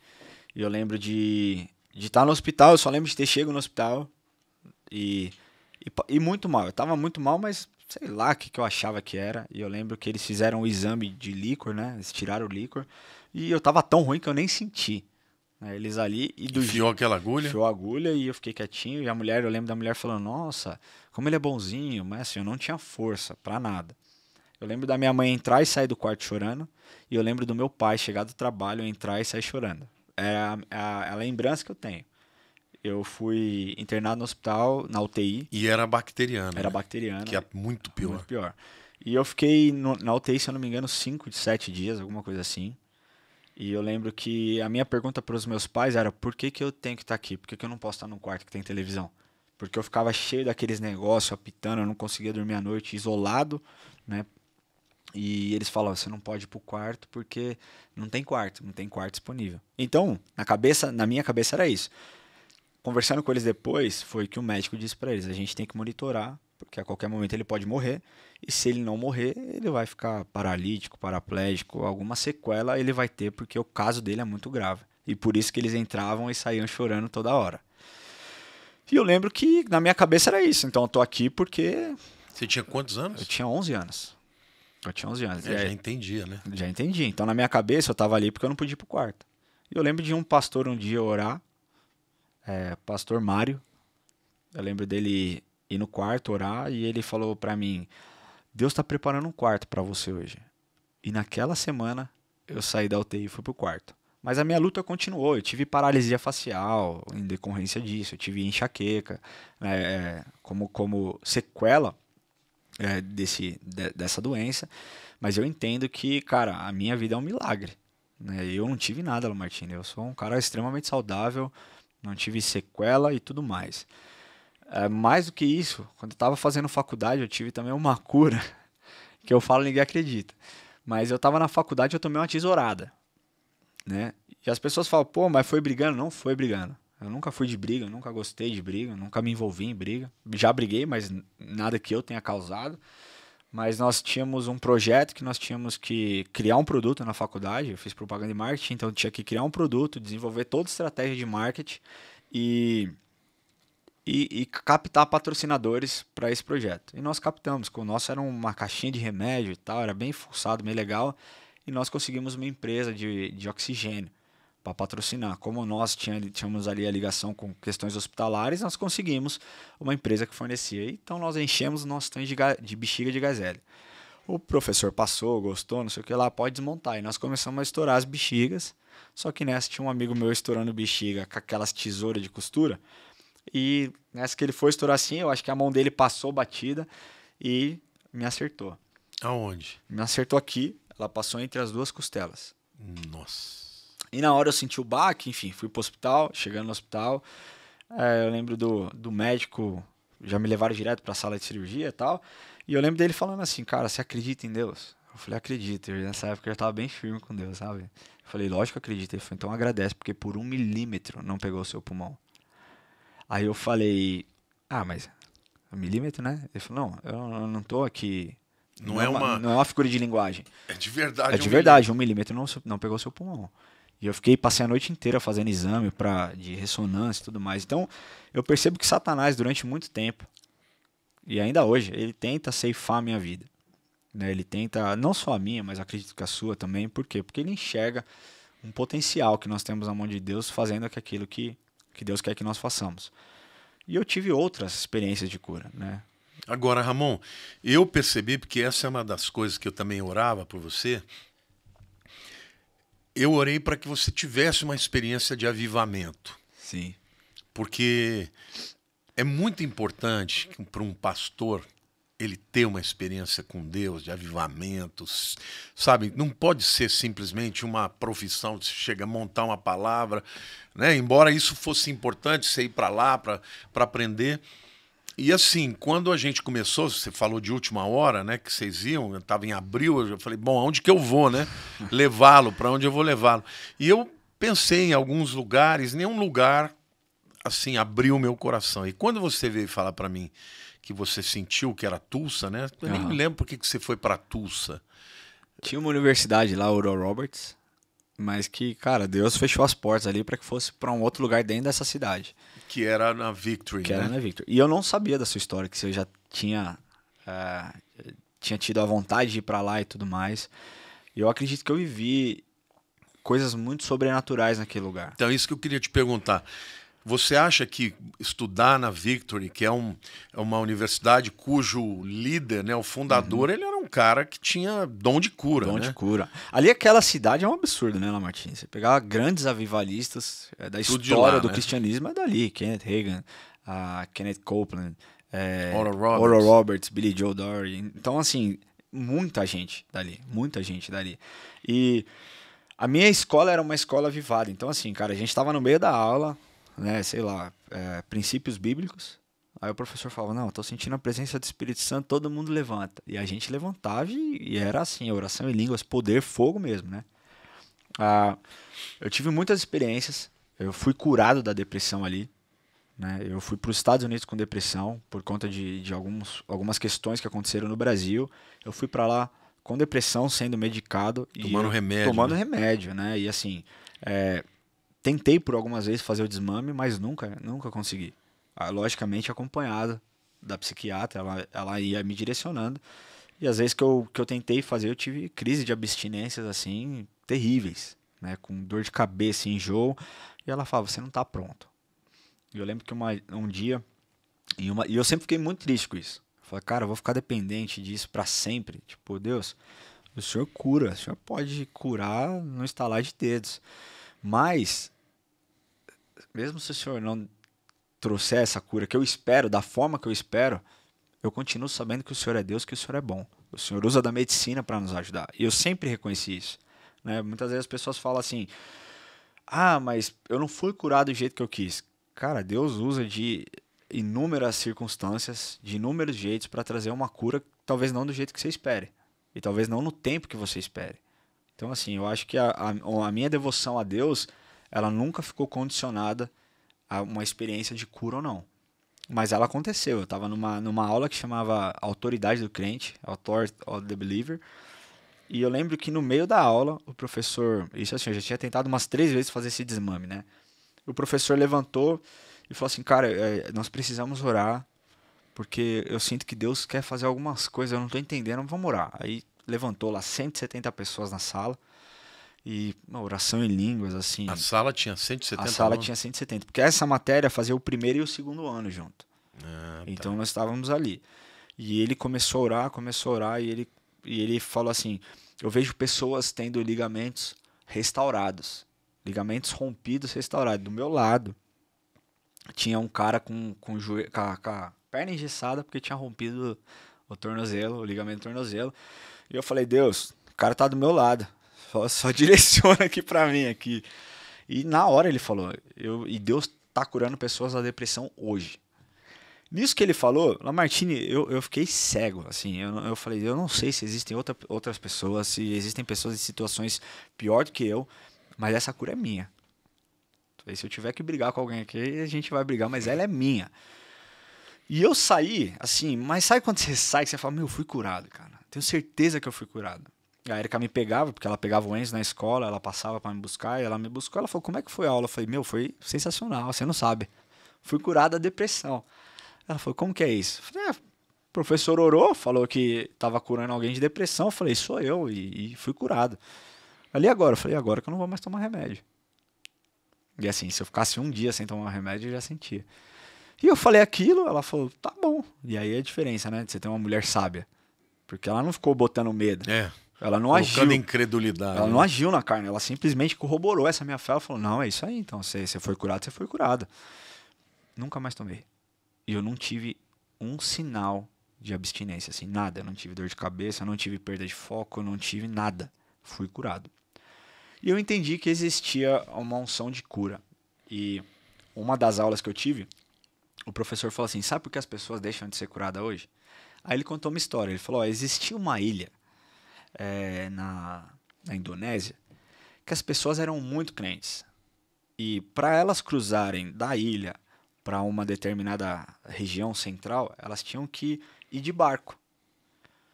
E eu lembro de estar no hospital, eu só lembro de ter chego no hospital e muito mal. Eu tava muito mal, mas sei lá o que eu achava que era. E eu lembro que eles fizeram o exame de líquor, né? Eles tiraram o líquor. E eu tava tão ruim que eu nem senti. Né? Eles ali e do Enfiou aquela agulha? enfiou a agulha e eu fiquei quietinho. E a mulher, eu lembro da mulher falando, nossa, como ele é bonzinho, mas assim, eu não tinha força pra nada. Eu lembro da minha mãe entrar e sair do quarto chorando. E eu lembro do meu pai chegar do trabalho, entrar e sair chorando. É a lembrança que eu tenho. Eu fui internado no hospital, na UTI. E era bacteriana. Era né? bacteriana. Que é muito pior. Muito pior. E eu fiquei na UTI, se eu não me engano, 5 de 7 dias, alguma coisa assim. E eu lembro que a minha pergunta para os meus pais era por que eu tenho que estar aqui? Por que eu não posso estar num quarto que tem televisão? Porque eu ficava cheio daqueles negócios, apitando, eu não conseguia dormir à noite, isolado, né? E eles falavam, você não pode ir pro quarto porque não tem quarto disponível. Então, na minha cabeça era isso. Conversando com eles depois, foi que o médico disse para eles, a gente tem que monitorar, porque a qualquer momento ele pode morrer, e se ele não morrer, ele vai ficar paralítico, paraplégico, alguma sequela ele vai ter, porque o caso dele é muito grave. E por isso que eles entravam e saíam chorando toda hora. E eu lembro que na minha cabeça era isso, então eu tô aqui porque Você tinha quantos anos? eu tinha 11 anos. Eu tinha 11 anos. Já entendia, né? Já entendi. Então, na minha cabeça, eu tava ali porque eu não podia ir pro quarto. E eu lembro de um pastor um dia orar, pastor Mário. Eu lembro dele ir no quarto orar e ele falou pra mim: Deus tá preparando um quarto pra você hoje. E naquela semana, eu saí da UTI e fui pro quarto. Mas a minha luta continuou. Eu tive paralisia facial em decorrência disso. Eu tive enxaqueca, como sequela dessa doença. Mas eu entendo que, cara, a minha vida é um milagre. Né? Eu não tive nada, Lamartine. Eu sou um cara extremamente saudável, não tive sequela e tudo mais. Mais do que isso, quando eu estava fazendo faculdade, eu tive também uma cura, que eu falo e ninguém acredita. Mas eu estava na faculdade e eu tomei uma tesourada. Né? E as pessoas falam, pô, mas foi brigando? Não foi brigando. Eu nunca fui de briga, eu nunca gostei de briga, nunca me envolvi em briga. Já briguei, mas nada que eu tenha causado. Mas nós tínhamos um projeto que nós tínhamos que criar um produto na faculdade. Eu fiz propaganda e marketing, então eu tinha que criar um produto, desenvolver toda a estratégia de marketing e captar patrocinadores para esse projeto. E nós captamos. O nosso era uma caixinha de remédio e tal, era bem fuçado, bem legal. E nós conseguimos uma empresa de oxigênio para patrocinar. Como nós tínhamos ali a ligação com questões hospitalares, nós conseguimos uma empresa que fornecia. Então nós enchemos o nosso tanque de bexiga de gás hélio. O professor passou, gostou, não sei o que lá, pode desmontar. E nós começamos a estourar as bexigas. Só que nessa tinha um amigo meu estourando bexiga com aquelas tesouras de costura. E nessa que ele foi estourar assim, eu acho que a mão dele passou batida e me acertou. Aonde? Me acertou aqui, ela passou entre as duas costelas. Nossa. E na hora eu senti o baque, enfim, fui pro hospital, chegando no hospital, eu lembro do médico, já me levaram direto pra sala de cirurgia e tal, e eu lembro dele falando assim, cara, você acredita em Deus? Eu falei, acredito, nessa época eu já tava bem firme com Deus, sabe? Eu falei, lógico que acredito, ele falou, então agradece, porque por 1 milímetro não pegou o seu pulmão. Aí eu falei, mas 1 milímetro, né? Ele falou, não, eu não tô aqui... Não é uma figura de linguagem. É de verdade. É de verdade, 1 milímetro não pegou seu pulmão. E eu passei a noite inteira fazendo exame de ressonância e tudo mais. Então, eu percebo que Satanás, durante muito tempo, e ainda hoje, ele tenta ceifar a minha vida. Né? Ele tenta, não só a minha, mas acredito que a sua também. Por quê? Porque ele enxerga um potencial que nós temos na mão de Deus fazendo aquilo que Deus quer que nós façamos. E eu tive outras experiências de cura, né? Agora, Ramon, eu percebi, porque essa é uma das coisas que eu também orava por você, eu orei para que você tivesse uma experiência de avivamento. Sim. Porque é muito importante para um pastor ele ter uma experiência com Deus, de avivamentos, sabe? Não pode ser simplesmente uma profissão, você chega a montar uma palavra, né? Embora isso fosse importante, você ir para lá para aprender. E assim, quando a gente começou, você falou de última hora, né? Que vocês iam, eu estava em abril, eu falei, bom, aonde que eu vou, né? Levá-lo, para onde eu vou levá-lo? E eu pensei em alguns lugares, nenhum lugar, assim, abriu o meu coração. E quando você veio falar para mim que você sentiu que era Tulsa, né? Eu nem me lembro por que você foi para Tulsa. Tinha uma universidade lá, Oral Roberts, mas que, cara, Deus fechou as portas ali para que fosse para um outro lugar dentro dessa cidade. Que era na Victory, Que era na Victory. E eu não sabia da sua história, que você já tinha tido a vontade de ir para lá e tudo mais. E eu acredito que eu vivi coisas muito sobrenaturais naquele lugar. Então, isso que eu queria te perguntar. Você acha que estudar na Victory, que é uma universidade cujo líder, né, o fundador, ele era um cara que tinha dom de cura, Dom né? de cura. Ali aquela cidade é um absurdo, né, Lamartine? Você pegar grandes avivalistas da Tudo de história lá, do né? cristianismo é dali. Kenneth Hagin, Kenneth Copeland, Oral Roberts, Billy Joe Dory. Então, assim, muita gente dali. E a minha escola era uma escola avivada. Então, assim, cara, a gente estava no meio da aula, né, sei lá, princípios bíblicos. Aí o professor falava, não, tô sentindo a presença do Espírito Santo, todo mundo levanta. E a gente levantava e era assim, oração em línguas, poder, fogo mesmo, né? Eu tive muitas experiências, eu fui curado da depressão ali, né? Eu fui para os Estados Unidos com depressão, por conta de algumas questões que aconteceram no Brasil. Eu fui para lá com depressão, sendo medicado. Tomando remédio. Tomando né? remédio, né? E assim, tentei por algumas vezes fazer o desmame, mas nunca consegui. Logicamente acompanhado da psiquiatra, ela ia me direcionando. E às vezes que eu tentei fazer, eu tive crise de abstinências assim, terríveis, né? Com dor de cabeça, enjoo. E ela falava, você não está pronto. E eu lembro que um dia, e eu sempre fiquei muito triste com isso. Eu falei, cara, eu vou ficar dependente disso para sempre. Tipo, Deus, o Senhor cura, o Senhor pode curar no estalar de dedos. Mas, mesmo se o Senhor não trouxer essa cura que eu espero, da forma que eu espero, eu continuo sabendo que o Senhor é Deus, que o Senhor é bom. O Senhor usa da medicina para nos ajudar. E eu sempre reconheci isso. Né? Muitas vezes as pessoas falam assim, mas eu não fui curado do jeito que eu quis. Cara, Deus usa de inúmeras circunstâncias, de inúmeros jeitos para trazer uma cura, talvez não do jeito que você espere. E talvez não no tempo que você espere. Então, assim, eu acho que a minha devoção a Deus, ela nunca ficou condicionada a uma experiência de cura ou não. Mas ela aconteceu. Eu estava numa aula que chamava Autoridade do Crente, Authority of the Believer. E eu lembro que no meio da aula, o professor... Isso assim, eu já tinha tentado umas 3 vezes fazer esse desmame, né? O professor levantou e falou assim, cara, nós precisamos orar, porque eu sinto que Deus quer fazer algumas coisas, eu não estou entendendo, vamos orar. Aí levantou lá 170 pessoas na sala, e uma oração em línguas, assim. A sala tinha 170 A sala alunos? tinha 170, porque essa matéria fazia o primeiro e o segundo ano junto. Tá. Então nós estávamos ali. E ele começou a orar, e ele falou assim, eu vejo pessoas tendo ligamentos restaurados. Ligamentos rompidos, restaurados. Do meu lado, tinha um cara com a perna engessada porque tinha rompido o ligamento do tornozelo. E eu falei, Deus, o cara tá do meu lado. Só direciona aqui pra mim. Aqui. E na hora ele falou, e Deus tá curando pessoas da depressão hoje. Nisso que ele falou, Lamartine, eu fiquei cego. Assim, eu falei, eu não sei se existem outras pessoas, se existem pessoas em situações pior do que eu, mas essa cura é minha. Se eu tiver que brigar com alguém aqui, a gente vai brigar, mas ela é minha. E eu saí, assim, mas sabe quando você sai que você fala, eu fui curado, cara. Tenho certeza que eu fui curado. A Erika me pegava, porque ela pegava o Enzo na escola, ela passava pra me buscar, e ela me buscou, ela falou, como é que foi a aula? Eu falei, meu, foi sensacional, você não sabe. Fui curado da depressão. Ela falou, como que é isso? Eu falei, o professor orou, falou que tava curando alguém de depressão, eu falei, sou eu, e fui curado. Ali agora, eu falei, agora que eu não vou mais tomar remédio. E assim, se eu ficasse um dia sem tomar remédio, eu já sentia. E eu falei aquilo, ela falou, tá bom. E aí é a diferença, né, de você ter uma mulher sábia. Porque ela não ficou botando medo. Ela não colocando agiu. incredulidade. Ela não agiu na carne, ela simplesmente corroborou essa minha fé. Ela falou, não, é isso aí, então, você foi curado, você foi curado. Nunca mais tomei. E eu não tive um sinal de abstinência, assim, nada. Eu não tive dor de cabeça, eu não tive perda de foco, eu não tive nada. Fui curado. E eu entendi que existia uma unção de cura. E uma das aulas que eu tive, o professor falou assim, sabe por que as pessoas deixam de ser curadas hoje? Aí ele contou uma história. Ele falou, existia uma ilha na Indonésia que as pessoas eram muito crentes. E para elas cruzarem da ilha para uma determinada região central, elas tinham que ir de barco.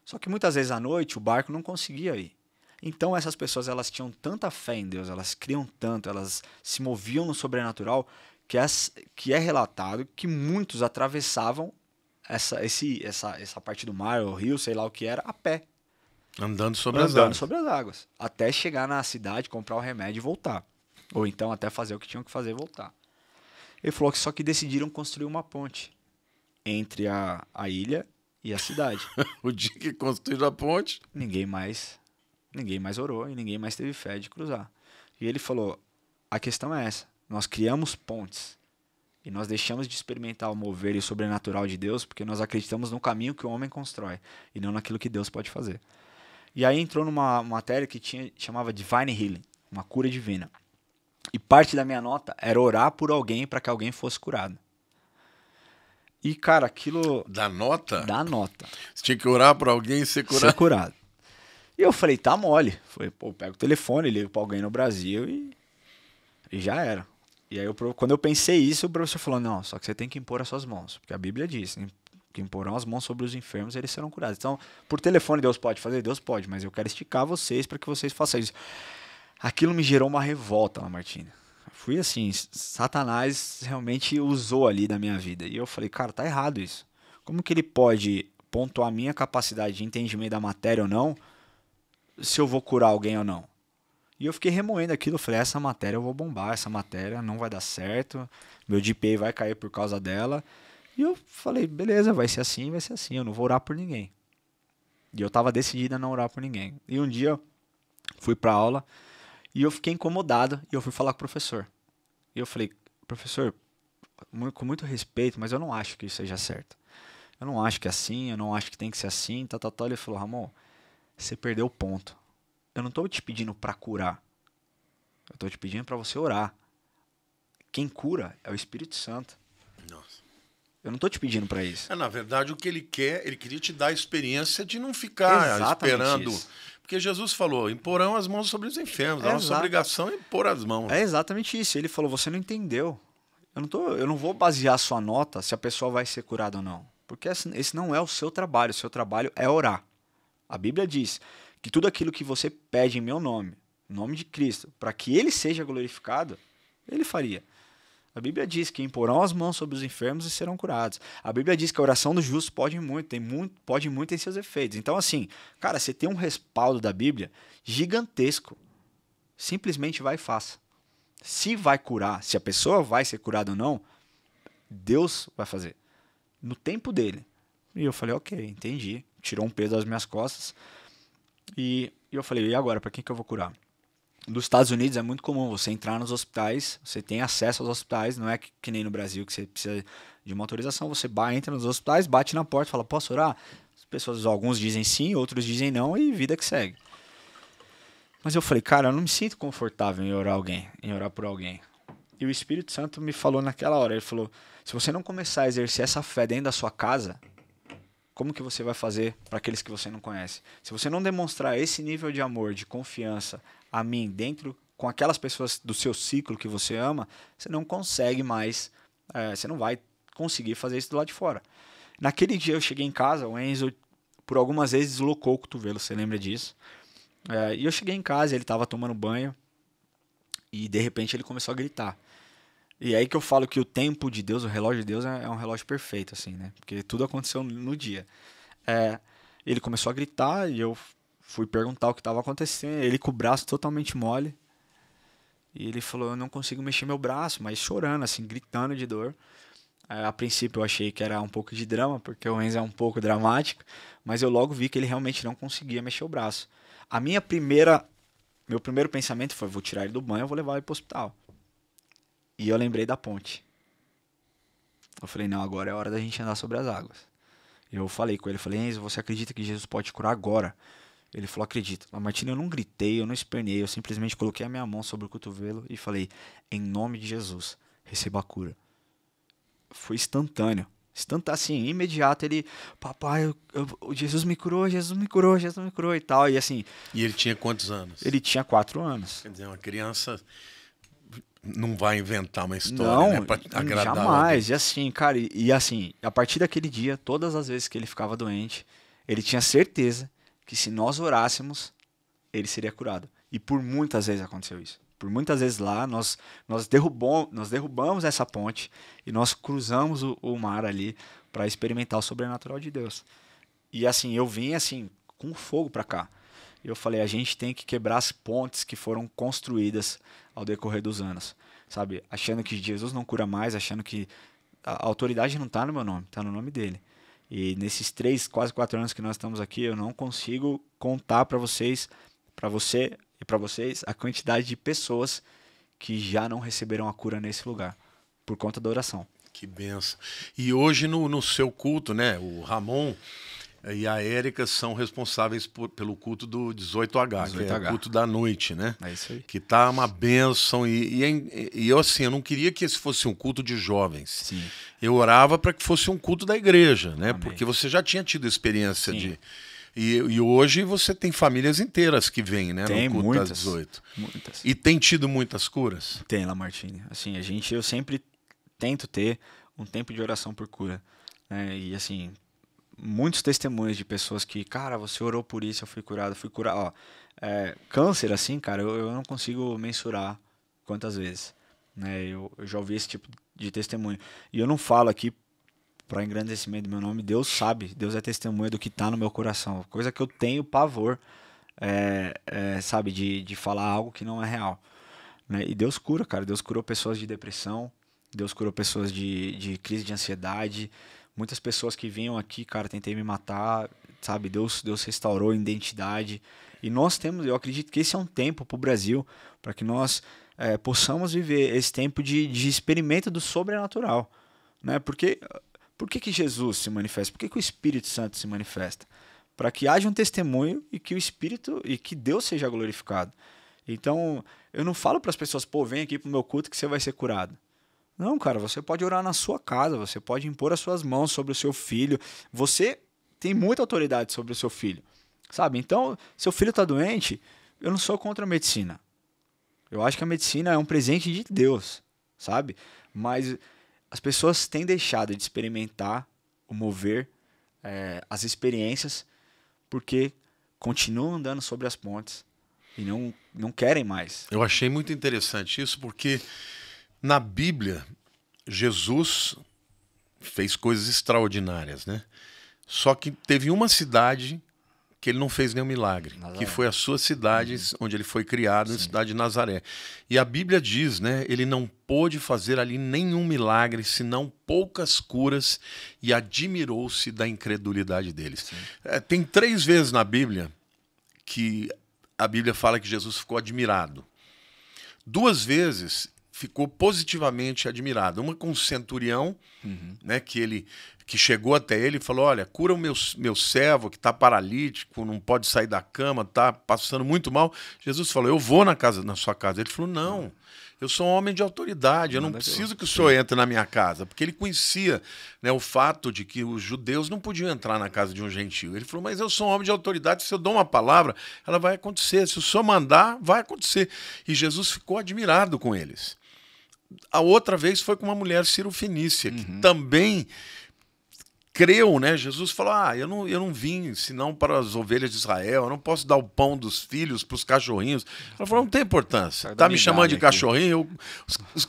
Só que muitas vezes à noite o barco não conseguia ir. Então essas pessoas elas tinham tanta fé em Deus, elas criam tanto, elas se moviam no sobrenatural, que é relatado que muitos atravessavam essa parte do mar, o rio, sei lá o que era, a pé. Andando sobre as águas. Até chegar na cidade, comprar o remédio e voltar. Ou então até fazer o que tinham que fazer e voltar. Ele falou que só que decidiram construir uma ponte entre a ilha e a cidade. O dia que construíram a ponte... Ninguém mais orou e ninguém mais teve fé de cruzar. E ele falou, a questão é essa. Nós criamos pontes. E nós deixamos de experimentar o mover e o sobrenatural de Deus porque nós acreditamos no caminho que o homem constrói e não naquilo que Deus pode fazer. E aí entrou numa matéria que chamava Divine Healing, uma cura divina. E parte da minha nota era orar por alguém para que alguém fosse curado. E, cara, aquilo... Da nota? Da nota. Você tinha que orar por alguém e ser curado? Ser curado. E eu falei, tá mole. Falei, pô, pego o telefone, ligo pra alguém no Brasil e já era. E aí, quando eu pensei isso, o professor falou, não, só que você tem que impor as suas mãos. Porque a Bíblia diz, que imporão as mãos sobre os enfermos, eles serão curados. Então, por telefone Deus pode fazer? Deus pode, mas eu quero esticar vocês para que vocês façam isso. Aquilo me gerou uma revolta, Lamartine. Fui assim, Satanás realmente usou ali da minha vida. E eu falei, cara, tá errado isso. Como que ele pode pontuar a minha capacidade de entendimento da matéria ou não, se eu vou curar alguém ou não? E eu fiquei remoendo aquilo, eu falei, essa matéria eu vou bombar, essa matéria não vai dar certo, meu GPA vai cair por causa dela. E eu falei, beleza, vai ser assim, eu não vou orar por ninguém. E eu tava decidido a não orar por ninguém. E um dia eu fui pra aula e eu fiquei incomodado e eu fui falar com o professor. E eu falei, professor, com muito respeito, mas eu não acho que isso seja certo. Eu não acho que é assim, eu não acho que tem que ser assim, tal. Ele falou, Ramon, você perdeu o ponto. Eu não tô te pedindo pra curar. Eu tô te pedindo pra você orar. Quem cura é o Espírito Santo. Nossa. Eu não tô te pedindo pra isso. Na verdade, o que ele quer, ele queria te dar a experiência de não ficar esperando. Isso. Porque Jesus falou, imporão as mãos sobre os enfermos. A nossa obrigação é impor as mãos. É exatamente isso. Ele falou, você não entendeu. Eu não vou basear a sua nota se a pessoa vai ser curada ou não. Porque esse não é o seu trabalho. O seu trabalho é orar. A Bíblia diz que tudo aquilo que você pede em meu nome, em nome de Cristo, para que ele seja glorificado, ele faria. A Bíblia diz que imporão as mãos sobre os enfermos e serão curados. A Bíblia diz que a oração do justo pode muito em seus efeitos. Então, assim, cara, você tem um respaldo da Bíblia gigantesco. Simplesmente vai e faça. Se vai curar, se a pessoa vai ser curada ou não, Deus vai fazer. No tempo dele. E eu falei, ok, entendi. Tirou um peso das minhas costas. E eu falei, e agora, para quem que eu vou curar? Nos Estados Unidos é muito comum você entrar nos hospitais, você tem acesso aos hospitais, não é que nem no Brasil que você precisa de uma autorização, você entra nos hospitais, bate na porta, fala, posso orar? As pessoas, alguns dizem sim, outros dizem não e vida que segue. Mas eu falei, cara, eu não me sinto confortável em orar por alguém. E o Espírito Santo me falou naquela hora, ele falou, se você não começar a exercer essa fé dentro da sua casa, como que você vai fazer para aqueles que você não conhece? Se você não demonstrar esse nível de amor, de confiança a mim dentro, com aquelas pessoas do seu ciclo que você ama, você não consegue mais, você não vai conseguir fazer isso do lado de fora. Naquele dia eu cheguei em casa, o Enzo por algumas vezes deslocou o cotovelo, você lembra disso? E eu cheguei em casa, ele tava tomando banho e de repente ele começou a gritar. E aí que eu falo que o tempo de Deus, o relógio de Deus é um relógio perfeito, assim, né? Porque tudo aconteceu no dia. É, ele começou a gritar e eu fui perguntar o que estava acontecendo. Ele com o braço totalmente mole. E ele falou, eu não consigo mexer meu braço, mas chorando, assim, gritando de dor. A princípio eu achei que era um pouco de drama, porque o Enzo é um pouco dramático, mas eu logo vi que ele realmente não conseguia mexer o braço. Meu primeiro pensamento foi, vou tirar ele do banho, eu vou levar ele para o hospital. E eu lembrei da ponte. Eu falei, não, agora é hora da gente andar sobre as águas. Eu falei com ele, falei, Enzo, você acredita que Jesus pode te curar agora? Ele falou, acredito. Mas, Martino, eu não gritei, eu não espernei, eu simplesmente coloquei a minha mão sobre o cotovelo e falei, em nome de Jesus, receba a cura. Foi instantâneo. Assim, imediato ele, papai, o Jesus me curou, Jesus me curou, Jesus me curou e tal. E assim. E ele tinha quantos anos? Ele tinha 4 anos. Quer dizer, uma criança não vai inventar uma história, não, né? Pra agradar jamais. E assim, cara, e assim, a partir daquele dia, todas as vezes que ele ficava doente, ele tinha certeza que se nós orássemos, ele seria curado. E por muitas vezes aconteceu isso. Por muitas vezes lá, nós derrubamos essa ponte e nós cruzamos o mar ali para experimentar o sobrenatural de Deus. E assim, eu vim assim, com fogo para cá. Eu falei, a gente tem que quebrar as pontes que foram construídas ao decorrer dos anos. Sabe? Achando que Jesus não cura mais, achando que a autoridade não está no meu nome, está no nome dele. E nesses 3, quase 4 anos que nós estamos aqui, eu não consigo contar para vocês, para você e para vocês, a quantidade de pessoas que já não receberam a cura nesse lugar, por conta da oração. Que benção. E hoje no seu culto, né, o Ramon e a Érica são responsáveis pelo culto do 18H, que é o culto da noite, né? É isso aí. Que tá uma bênção. E eu, assim, eu não queria que esse fosse um culto de jovens. Sim. Eu orava para que fosse um culto da igreja, né? Amém. Porque você já tinha tido experiência Sim. de... E hoje você tem famílias inteiras que vêm, né? Tem no culto muitas, das 18. Muitas. E tem tido muitas curas? Tem, Lamartine. Assim, eu sempre tento ter um tempo de oração por cura. Né? E assim, muitos testemunhos de pessoas que, cara, você orou por isso, eu fui curado, Ó, câncer, assim, cara, eu não consigo mensurar quantas vezes. Né? Eu já ouvi esse tipo de testemunho. E eu não falo aqui para engrandecimento do meu nome, Deus sabe, Deus é testemunha do que está no meu coração. Coisa que eu tenho pavor, sabe, de falar algo que não é real. Né? E Deus cura, cara. Deus curou pessoas de depressão, Deus curou pessoas de crise de ansiedade. Muitas pessoas que vinham aqui, cara, tentei me matar, sabe? Deus restaurou a identidade. E nós temos, eu acredito que esse é um tempo para o Brasil, para que nós possamos viver esse tempo de experimento do sobrenatural. Né? Porque por que Jesus se manifesta? Por que o Espírito Santo se manifesta? Para que haja um testemunho e que o Espírito e que Deus seja glorificado. Então, eu não falo para as pessoas, pô, vem aqui para o meu culto que você vai ser curado. Não, cara, você pode orar na sua casa, você pode impor as suas mãos sobre o seu filho. Você tem muita autoridade sobre o seu filho, sabe? Então, seu filho está doente, eu não sou contra a medicina. Eu acho que a medicina é um presente de Deus, sabe? Mas as pessoas têm deixado de experimentar o mover, as experiências, porque continuam andando sobre as pontes e não querem mais. Eu achei muito interessante isso, porque na Bíblia, Jesus fez coisas extraordinárias, né? Só que teve uma cidade que ele não fez nenhum milagre, Nazaré. Que foi a sua cidade, onde ele foi criado, a cidade de Nazaré. E a Bíblia diz, né, ele não pôde fazer ali nenhum milagre, senão poucas curas, e admirou-se da incredulidade deles. Tem 3 vezes na Bíblia que a Bíblia fala que Jesus ficou admirado. 2 vezes ficou positivamente admirado. Uma com o centurião, né, que chegou até ele e falou, olha, cura o meu servo que está paralítico, não pode sair da cama, está passando muito mal. Jesus falou, eu vou na sua casa. Ele falou, não, eu sou um homem de autoridade, eu não preciso que o senhor entre na minha casa. Porque ele conhecia, né, o fato de que os judeus não podiam entrar na casa de um gentio. Ele falou, mas eu sou um homem de autoridade, se eu dou uma palavra, ela vai acontecer. Se o senhor mandar, vai acontecer. E Jesus ficou admirado com eles. A outra vez foi com uma mulher cirofenícia, que também creu, né? Jesus falou: eu não vim senão para as ovelhas de Israel, eu não posso dar o pão dos filhos para os cachorrinhos. Ela falou: não tem importância. Tá me chamando de cachorrinho? Os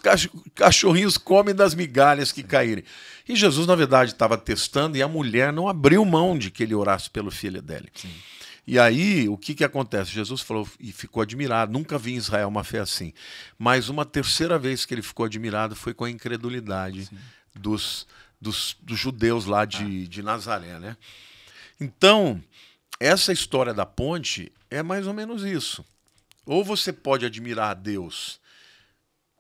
cachorrinhos comem das migalhas que caírem. E Jesus, na verdade, estava testando e a mulher não abriu mão de que ele orasse pelo filho dele. Sim. E aí, o que acontece? Jesus falou e ficou admirado. Nunca vi em Israel uma fé assim. Mas uma terceira vez que ele ficou admirado foi com a incredulidade dos judeus lá de Nazaré, né? Então, essa história da ponte é mais ou menos isso. Ou você pode admirar a Deus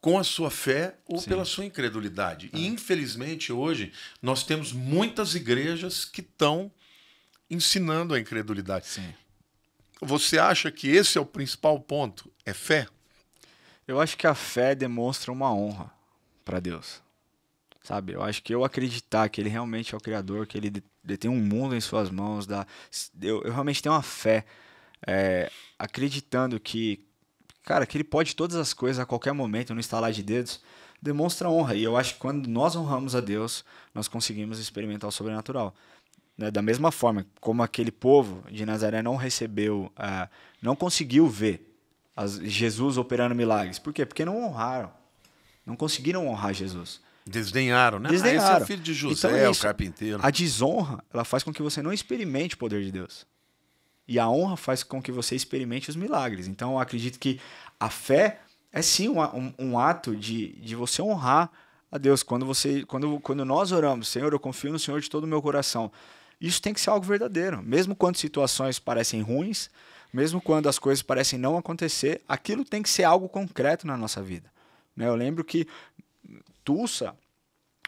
com a sua fé ou pela sua incredulidade. E, infelizmente, hoje, nós temos muitas igrejas que estão ensinando a incredulidade. Sim. Você acha que esse é o principal ponto? É fé? Eu acho que a fé demonstra uma honra para Deus. Sabe, eu acho que eu acreditar que ele realmente é o Criador, que ele detém um mundo em suas mãos, eu realmente tenho uma fé, acreditando que, cara, que ele pode todas as coisas a qualquer momento, no estalar de dedos, demonstra honra. E eu acho que quando nós honramos a Deus, nós conseguimos experimentar o sobrenatural. Né? Da mesma forma como aquele povo de Nazaré não recebeu, não conseguiu ver Jesus operando milagres. Por quê? Porque não honraram, não conseguiram honrar Jesus. Desdenharam, né? Desdenharam. Esse é o filho de José, então, o carpinteiro. A desonra, ela faz com que você não experimente o poder de Deus. E a honra faz com que você experimente os milagres. Então, eu acredito que a fé é sim um ato de você honrar a Deus. Quando nós oramos, Senhor, eu confio no Senhor de todo o meu coração. Isso tem que ser algo verdadeiro. Mesmo quando situações parecem ruins, mesmo quando as coisas parecem não acontecer, aquilo tem que ser algo concreto na nossa vida. Eu lembro que Tulsa,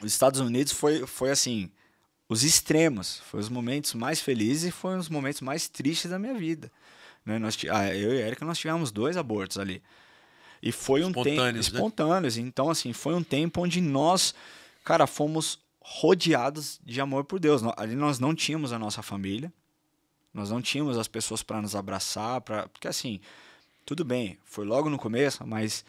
os Estados Unidos, foi assim, os extremos, foi os momentos mais felizes e foram os momentos mais tristes da minha vida. Né? Eu e a Erika, nós tivemos 2 abortos ali. E foi um tempo espontâneos. Então, assim, foi um tempo onde nós, cara, fomos rodeados de amor por Deus. Ali nós não tínhamos a nossa família, nós não tínhamos as pessoas para nos abraçar, porque assim, tudo bem, foi logo no começo, mas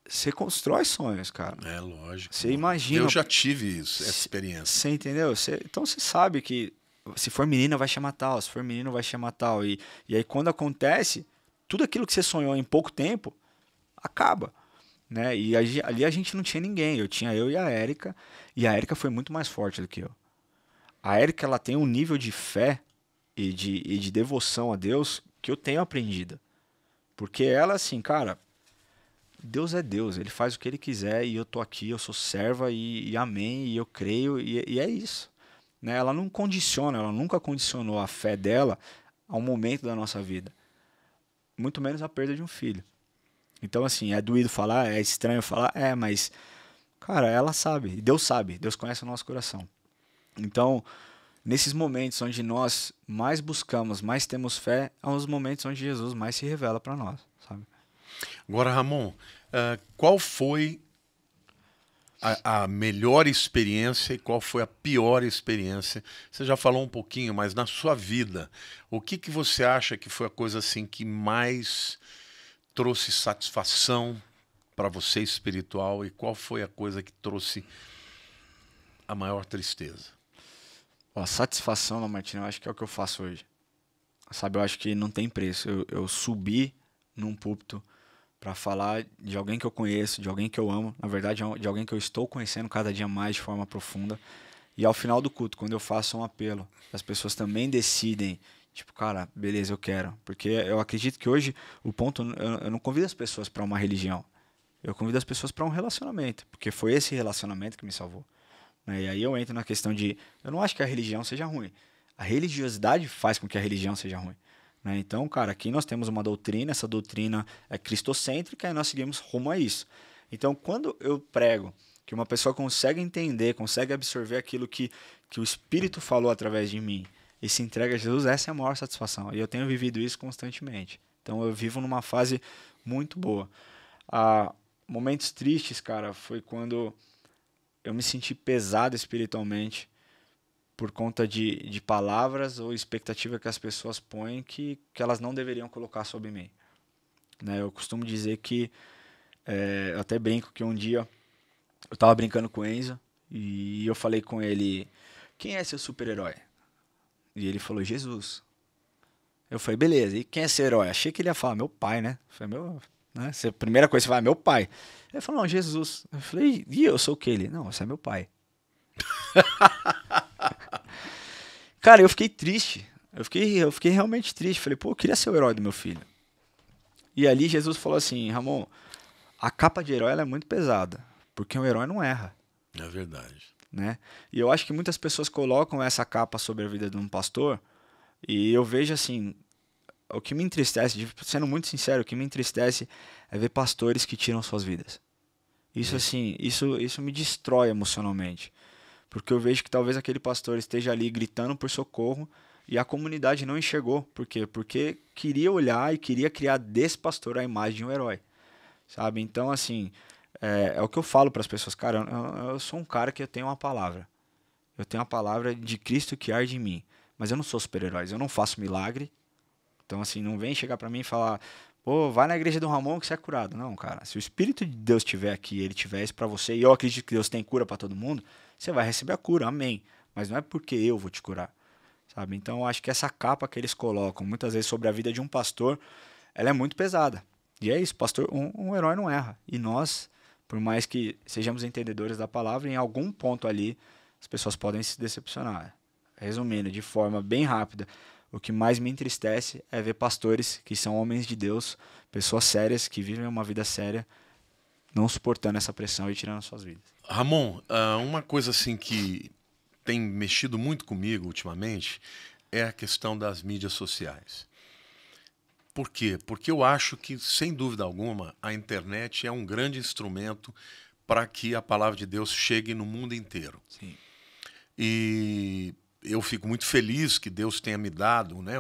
você constrói sonhos, cara. É lógico. Você imagina. Eu já tive essa experiência. Você entendeu? Então você sabe que se for menina vai chamar tal, se for menino vai chamar tal. E aí quando acontece, tudo aquilo que você sonhou em pouco tempo, acaba. Né? E ali a gente não tinha ninguém. Eu e a Erika. E a Erika foi muito mais forte do que eu. A Erika, ela tem um nível de fé e de devoção a Deus que eu tenho aprendido. Porque ela, assim, cara, Deus é Deus, ele faz o que ele quiser e eu tô aqui, eu sou serva e amém, e eu creio e é isso. Né? Ela não condiciona, ela nunca condicionou a fé dela a um momento da nossa vida. Muito menos a perda de um filho. Então, assim, é doído falar, é estranho falar, mas, cara, ela sabe, Deus conhece o nosso coração. Então, nesses momentos onde nós mais buscamos, mais temos fé, são os momentos onde Jesus mais se revela para nós, sabe? Agora, Ramon, qual foi a melhor experiência e qual foi a pior experiência? Você já falou um pouquinho, mas na sua vida, o que você acha que foi a coisa assim que mais trouxe satisfação para você espiritual e qual foi a coisa que trouxe a maior tristeza? A satisfação, Martina, eu acho que é o que eu faço hoje. Sabe, eu acho que não tem preço. Eu subi num púlpito para falar de alguém que eu conheço, de alguém que eu amo, na verdade, de alguém que eu estou conhecendo cada dia mais de forma profunda. E ao final do culto, quando eu faço um apelo, as pessoas também decidem, tipo, cara, beleza, eu quero. Porque eu acredito que hoje o ponto, eu não convido as pessoas para uma religião, eu convido as pessoas para um relacionamento, porque foi esse relacionamento que me salvou. E aí eu entro na questão de, eu não acho que a religião seja ruim, a religiosidade faz com que a religião seja ruim. Então, cara, aqui nós temos uma doutrina, essa doutrina é cristocêntrica e nós seguimos rumo a isso. Então, quando eu prego que uma pessoa consegue entender, consegue absorver aquilo que o Espírito falou através de mim e se entrega a Jesus, essa é a maior satisfação. E eu tenho vivido isso constantemente. Então, eu vivo numa fase muito boa. Momentos tristes, cara, foi quando eu me senti pesado espiritualmente por conta de palavras ou expectativa que as pessoas põem que elas não deveriam colocar sobre mim. Eu costumo dizer que, eu até brinco que um dia eu estava brincando com o Enzo e eu falei com ele quem é seu super-herói? E ele falou, Jesus. Eu falei, beleza, e quem é seu herói? Achei que ele ia falar, meu pai, né? Eu falei, né? A primeira coisa que você fala, meu pai. Ele falou, não, Jesus. Eu falei, e eu sou o que ele? Não, você é meu pai. Cara, eu fiquei triste. Eu fiquei realmente triste. Falei, pô, eu queria ser o herói do meu filho. E ali Jesus falou assim, Ramon, a capa de herói ela é muito pesada, porque um herói não erra. É verdade. Né? E eu acho que muitas pessoas colocam essa capa sobre a vida de um pastor, e eu vejo assim, o que me entristece, sendo muito sincero, o que me entristece é ver pastores que tiram suas vidas. Isso assim, isso me destrói emocionalmente. Porque eu vejo que talvez aquele pastor esteja ali gritando por socorro e a comunidade não enxergou. Por quê? Porque queria olhar e queria criar desse pastor a imagem de um herói. Sabe? Então, assim, é o que eu falo para as pessoas. Cara, eu sou um cara que eu tenho uma palavra. Eu tenho a palavra de Cristo que arde em mim. Mas eu não sou super-herói. Eu não faço milagre. Então, assim, não vem chegar para mim e falar, pô, vai na igreja do Ramon que você é curado. Não, cara. Se o Espírito de Deus estiver aqui, ele tiver isso para você, e eu acredito que Deus tem cura para todo mundo, você vai receber a cura, amém. Mas não é porque eu vou te curar, sabe? Então, eu acho que essa capa que eles colocam, muitas vezes, sobre a vida de um pastor, ela é muito pesada. E é isso, pastor, um herói não erra. E nós, por mais que sejamos entendedores da palavra, em algum ponto ali, as pessoas podem se decepcionar. Resumindo, de forma bem rápida, o que mais me entristece é ver pastores que são homens de Deus, pessoas sérias, que vivem uma vida séria, não suportando essa pressão e tirando suas vidas. Ramon, uma coisa assim que tem mexido muito comigo ultimamente é a questão das mídias sociais. Por quê? Porque eu acho que, sem dúvida alguma, a internet é um grande instrumento para que a palavra de Deus chegue no mundo inteiro. Sim. E eu fico muito feliz que Deus tenha me dado, né,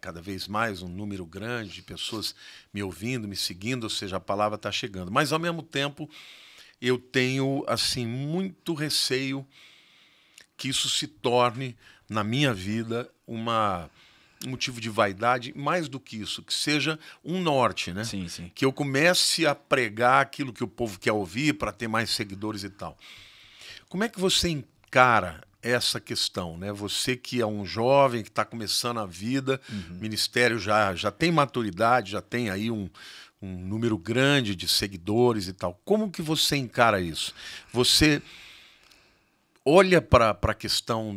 cada vez mais um número grande de pessoas me ouvindo, me seguindo, ou seja, a palavra está chegando. Mas, ao mesmo tempo, eu tenho assim muito receio que isso se torne, na minha vida, um motivo de vaidade, mais do que isso, que seja um norte, né? Sim, sim. Que eu comece a pregar aquilo que o povo quer ouvir para ter mais seguidores e tal. Como é que você encara essa questão, né? Você que é um jovem que está começando a vida, ministério já tem maturidade, já tem aí um número grande de seguidores e tal. Como que você encara isso? Você olha para a questão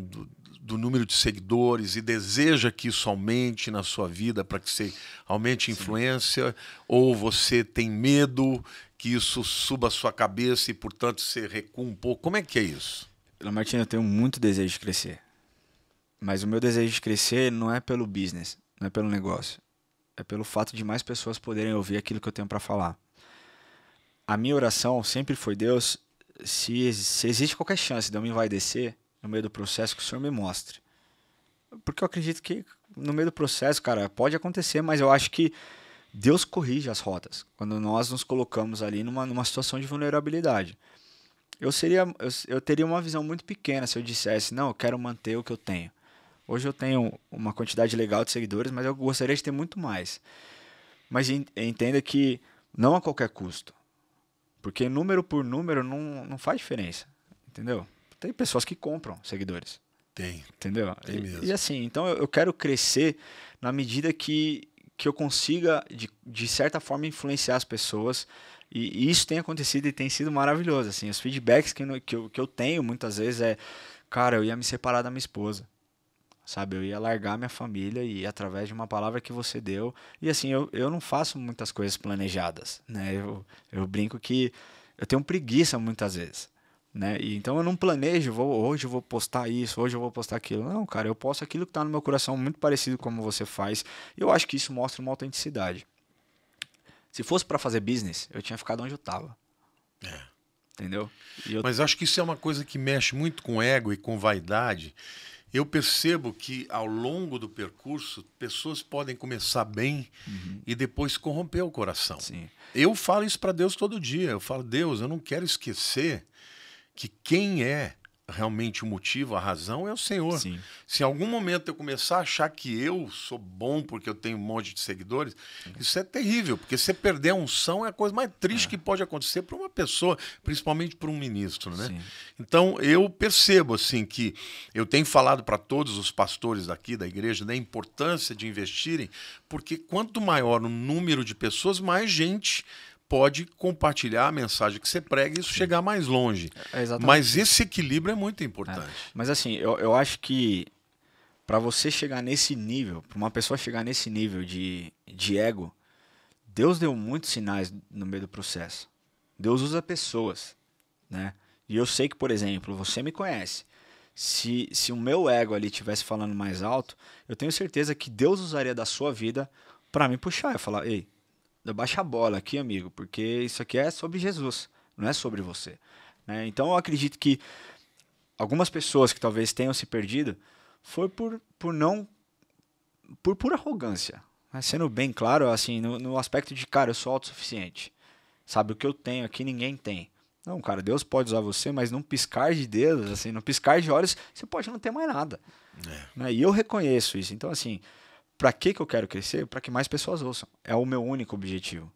do número de seguidores e deseja que isso aumente na sua vida para que você aumente a influência? Ou você tem medo que isso suba a sua cabeça e, portanto, você recua um pouco? Como é que é isso? Martinho, eu tenho muito desejo de crescer. Mas o meu desejo de crescer não é pelo business, não é pelo negócio. É pelo fato de mais pessoas poderem ouvir aquilo que eu tenho para falar. A minha oração sempre foi, Deus, se existe qualquer chance de eu me envaidecer no meio do processo, que o Senhor me mostre. Porque eu acredito que no meio do processo, cara, pode acontecer, mas eu acho que Deus corrige as rotas quando nós nos colocamos ali numa situação de vulnerabilidade. Eu teria uma visão muito pequena se eu dissesse, não, eu quero manter o que eu tenho. Hoje eu tenho uma quantidade legal de seguidores, mas eu gostaria de ter muito mais. Mas entenda que não a qualquer custo. Porque número por número não faz diferença. Entendeu? Tem pessoas que compram seguidores. Tem. Entendeu? Tem mesmo. E assim, então eu quero crescer na medida que eu consiga, de certa forma, influenciar as pessoas. E isso tem acontecido e tem sido maravilhoso. Assim, os feedbacks que eu tenho muitas vezes é, cara, eu ia me separar da minha esposa. Sabe, eu ia largar minha família e através de uma palavra que você deu. E assim, eu não faço muitas coisas planejadas, né? Eu brinco que eu tenho preguiça muitas vezes, né? E então eu não planejo, hoje eu vou postar isso, hoje eu vou postar aquilo. Não, cara, eu posto aquilo que está no meu coração, muito parecido como você faz. E eu acho que isso mostra uma autenticidade. Se fosse para fazer business, eu tinha ficado onde eu estava. Entendeu? Mas eu acho que isso é uma coisa que mexe muito com ego e com vaidade. Eu percebo que, ao longo do percurso, pessoas podem começar bem e depois corromper o coração. Sim. Eu falo isso para Deus todo dia. Eu falo, Deus, eu não quero esquecer que quem é realmente o motivo, a razão é o Senhor. Sim. Se em algum momento eu começar a achar que eu sou bom porque eu tenho um monte de seguidores, isso é terrível, porque você perder a unção é a coisa mais triste que pode acontecer para uma pessoa, principalmente para um ministro, né? Sim. Então eu percebo assim que eu tenho falado para todos os pastores daqui da igreja da importância de investirem, porque quanto maior o número de pessoas, mais gente pode compartilhar a mensagem que você prega e isso chegar mais longe. É exatamente Mas isso. esse equilíbrio é muito importante. Mas assim, eu acho que para você chegar nesse nível, para uma pessoa chegar nesse nível de ego, Deus deu muitos sinais no meio do processo. Deus usa pessoas, né? E eu sei que, por exemplo, você me conhece. Se o meu ego ali estivesse falando mais alto, eu tenho certeza que Deus usaria da sua vida para me puxar. Eu falar, ei, baixa a bola aqui, amigo, porque isso aqui é sobre Jesus, não é sobre você, né? Então eu acredito que algumas pessoas que talvez tenham se perdido foi por pura arrogância, né? Sendo bem claro, assim, no aspecto de, cara, eu sou autossuficiente, sabe, o que eu tenho aqui ninguém tem. Não, cara, Deus pode usar você, mas num piscar de dedos, assim, num piscar de olhos, você pode não ter mais nada, né? E eu reconheço isso. Então, assim, para que eu quero crescer? Para que mais pessoas ouçam. É o meu único objetivo.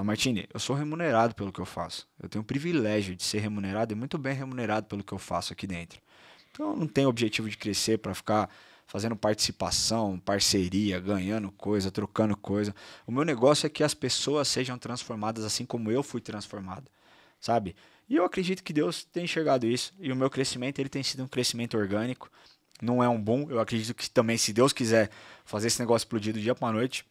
Martini, eu sou remunerado pelo que eu faço. Eu tenho o privilégio de ser remunerado e muito bem remunerado pelo que eu faço aqui dentro. Então eu não tenho objetivo de crescer para ficar fazendo participação, parceria, ganhando coisa, trocando coisa. O meu negócio é que as pessoas sejam transformadas assim como eu fui transformado, sabe? E eu acredito que Deus tem enxergado isso. E o meu crescimento ele tem sido um crescimento orgânico. Não é um boom. Eu acredito que também, se Deus quiser fazer esse negócio explodir do dia para a noite,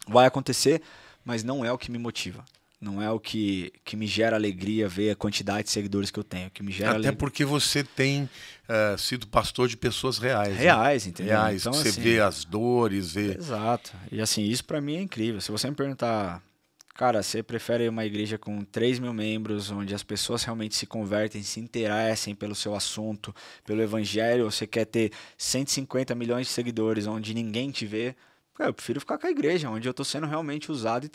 vai acontecer, mas não é o que me motiva. Não é o que me gera alegria ver a quantidade de seguidores que eu tenho. Que me gera Até porque você tem sido pastor de pessoas reais. reais, né? entendeu? Reais, Então, você assim, vê as dores, vê... Exato. E assim, isso pra mim é incrível. Se você me perguntar, cara, você prefere uma igreja com 3.000 membros, onde as pessoas realmente se convertem, se interessem pelo seu assunto, pelo evangelho, ou você quer ter 150 milhões de seguidores, onde ninguém te vê? Cara, eu prefiro ficar com a igreja, onde eu tô sendo realmente usado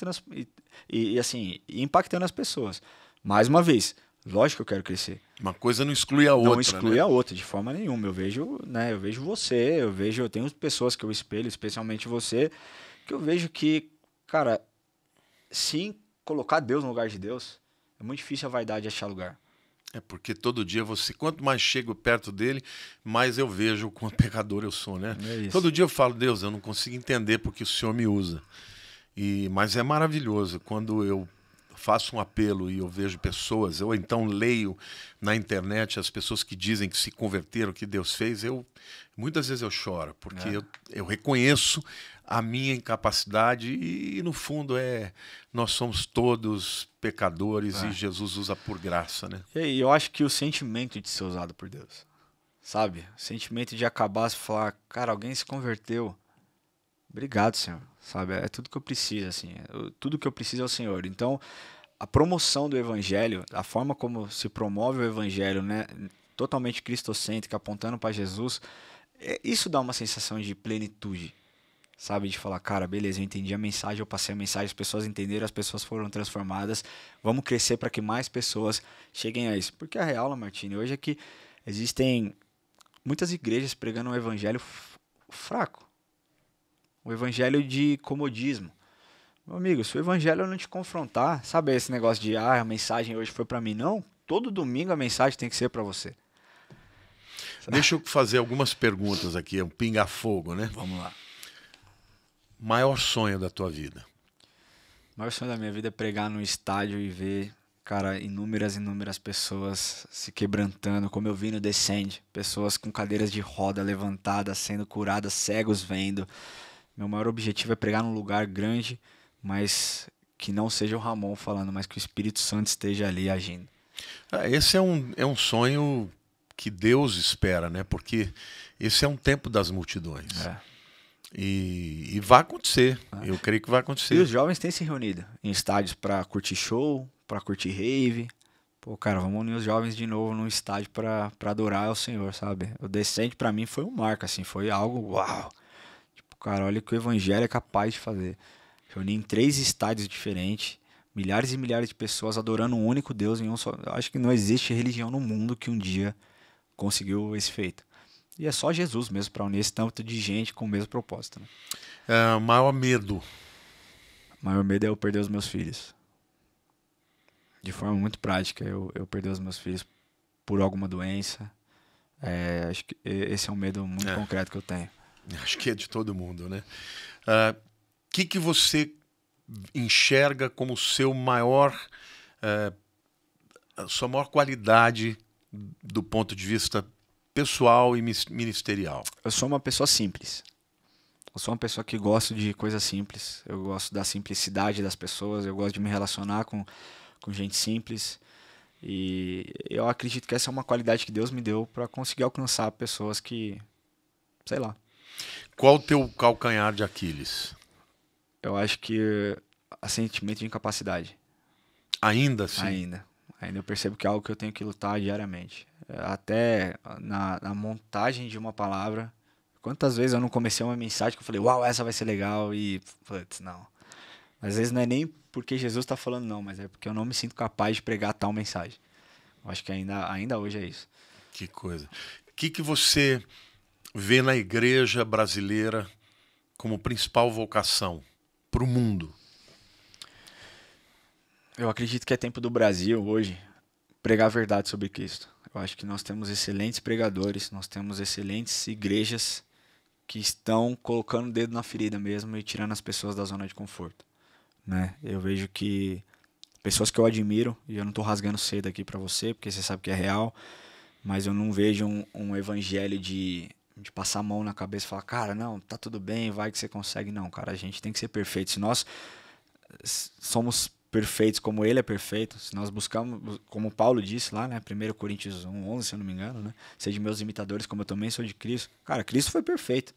e assim, impactando as pessoas. Mais uma vez, lógico que eu quero crescer. Uma coisa não exclui a outra, Não exclui né? a outra, de forma nenhuma. Eu vejo, né, eu vejo você, eu tenho pessoas que eu espelho, especialmente você, que eu vejo que, cara, se colocar Deus no lugar de Deus, é muito difícil a vaidade achar lugar. É porque todo dia você, quanto mais chego perto dele, mais eu vejo o quanto pecador eu sou, né? É isso. Todo dia eu falo, Deus, eu não consigo entender porque o Senhor me usa. Mas é maravilhoso quando eu faço um apelo e eu vejo pessoas, ou então leio na internet as pessoas que dizem que se converteram, que Deus fez, muitas vezes eu choro, porque eu reconheço a minha incapacidade e no fundo nós somos todos pecadores e Jesus usa por graça, né? E eu acho que o sentimento de ser usado por Deus, sabe? O sentimento de acabar e falar, cara, alguém se converteu. Obrigado, Senhor, sabe? É tudo que eu preciso, assim. Tudo que eu preciso é o Senhor. Então, a promoção do evangelho, a forma como se promove o evangelho, né, totalmente cristocêntrica, apontando para Jesus, isso dá uma sensação de plenitude, sabe? De falar, cara, beleza, eu entendi a mensagem, eu passei a mensagem, as pessoas entenderam, as pessoas foram transformadas, vamos crescer para que mais pessoas cheguem a isso. Porque a real, Martini, hoje é que existem muitas igrejas pregando um evangelho fraco, um evangelho de comodismo. Meu amigo, se o evangelho não te confrontar, sabe esse negócio de, a mensagem hoje foi para mim, não? Todo domingo a mensagem tem que ser para você. Deixa eu fazer algumas perguntas aqui, um pinga-fogo, né? Vamos lá. Maior sonho da tua vida? O maior sonho da minha vida é pregar no estádio e ver, cara, inúmeras pessoas se quebrantando, como eu vi no Descend, pessoas com cadeiras de roda levantadas, sendo curadas, cegos vendo. Meu maior objetivo é pregar num lugar grande, mas que não seja o Ramon falando, mas que o Espírito Santo esteja ali agindo. Esse é um sonho que Deus espera, né? Porque esse é um tempo das multidões. E vai acontecer. Eu creio que vai acontecer. E os jovens têm se reunido em estádios para curtir show, para curtir rave. Pô, cara, vamos unir os jovens de novo num estádio para adorar ao Senhor, sabe? O Descende para mim foi um marco, assim, foi algo uau. Tipo, cara, olha o que o evangelho é capaz de fazer. Reunir em 3 estádios diferentes, milhares e milhares de pessoas adorando um único Deus em um só. Eu acho que não existe religião no mundo que um dia conseguiu esse feito. E é só Jesus mesmo para unir esse tanto de gente com o mesmo propósito. Né? O maior medo. O maior medo é eu perder os meus filhos. De forma muito prática, eu perder os meus filhos por alguma doença. Acho que esse é um medo muito concreto que eu tenho. Acho que é de todo mundo, né? Que você enxerga como seu maior, a sua maior qualidade do ponto de vista pessoal e ministerial? Eu sou uma pessoa simples. Eu sou uma pessoa que gosta de coisas simples. Eu gosto da simplicidade das pessoas. Eu gosto de me relacionar com gente simples. E eu acredito que essa é uma qualidade que Deus me deu para conseguir alcançar pessoas que, sei lá. Qual o teu calcanhar de Aquiles? Eu acho que o sentimento de incapacidade. Ainda assim? Ainda eu percebo que é algo que eu tenho que lutar diariamente. Até na montagem de uma palavra. Quantas vezes eu não comecei uma mensagem que eu falei, uau, essa vai ser legal, e putz, não. Às vezes não é nem porque Jesus está falando não, mas é porque eu não me sinto capaz de pregar tal mensagem. Eu acho que ainda hoje é isso. Que coisa. O que você vê na igreja brasileira como principal vocação para o mundo? Eu acredito que é tempo do Brasil hoje pregar a verdade sobre Cristo. Eu acho que nós temos excelentes pregadores, nós temos excelentes igrejas que estão colocando o dedo na ferida mesmo e tirando as pessoas da zona de conforto. Né? Eu vejo que pessoas que eu admiro, e eu não estou rasgando cedo aqui para você, porque você sabe que é real, mas eu não vejo um evangelho de passar a mão na cabeça e falar, cara, não, tá tudo bem, vai que você consegue. Não, cara, a gente tem que ser perfeito. Se nós somos perfeitos como ele é perfeito, se nós buscamos, como Paulo disse lá, né, 1 Coríntios 1:11, se eu não me engano, né, sede meus imitadores como eu também sou de Cristo. Cara, Cristo foi perfeito.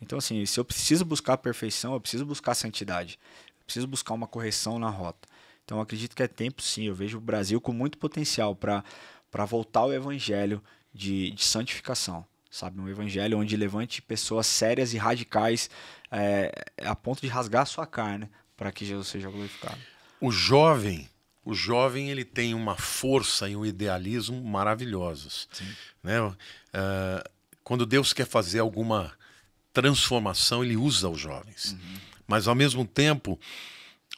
Então, assim, se eu preciso buscar a perfeição, eu preciso buscar a santidade. Eu preciso buscar uma correção na rota. Então, eu acredito que é tempo, sim. Eu vejo o Brasil com muito potencial para voltar ao evangelho de santificação. Sabe? Um evangelho onde levante pessoas sérias e radicais a ponto de rasgar a sua carne para que Jesus seja glorificado. O jovem ele tem uma força e um idealismo maravilhosos. Sim. Né? Quando Deus quer fazer alguma transformação, ele usa os jovens. Uhum. Mas, ao mesmo tempo,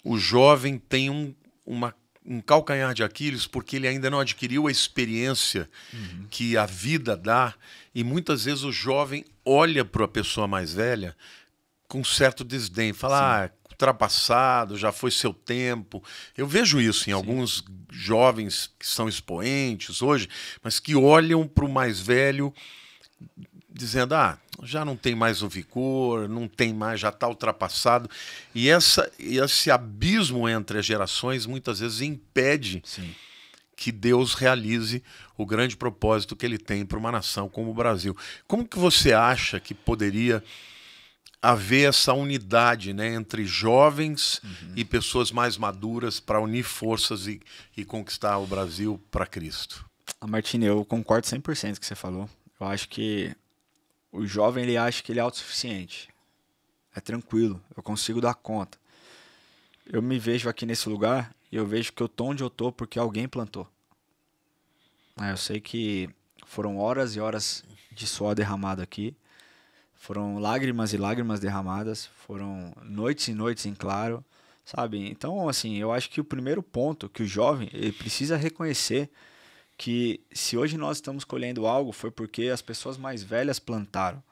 o jovem tem um calcanhar de Aquiles porque ele ainda não adquiriu a experiência que a vida dá, e muitas vezes o jovem olha para a pessoa mais velha com certo desdém, fala, ultrapassado, já foi seu tempo. Eu vejo isso em alguns jovens que são expoentes hoje, mas que olham para o mais velho dizendo, já não tem mais o vigor, não tem mais, já está ultrapassado. E esse abismo entre as gerações muitas vezes impede que Deus realize o grande propósito que ele tem para uma nação como o Brasil. Como que você acha que poderia haver essa unidade, né, entre jovens e pessoas mais maduras para unir forças e conquistar o Brasil para Cristo? Martini, eu concordo 100% com o que você falou. Eu acho que o jovem ele acha que ele é autossuficiente. É tranquilo, eu consigo dar conta. Eu me vejo aqui nesse lugar e eu vejo que eu tô onde eu tô porque alguém plantou. Eu sei que foram horas e horas de suor derramado aqui. Foram lágrimas e lágrimas derramadas. Foram noites e noites em claro. Sabe? Então, assim, eu acho que o primeiro ponto que o jovem ele precisa reconhecer que se hoje nós estamos colhendo algo foi porque as pessoas mais velhas plantaram,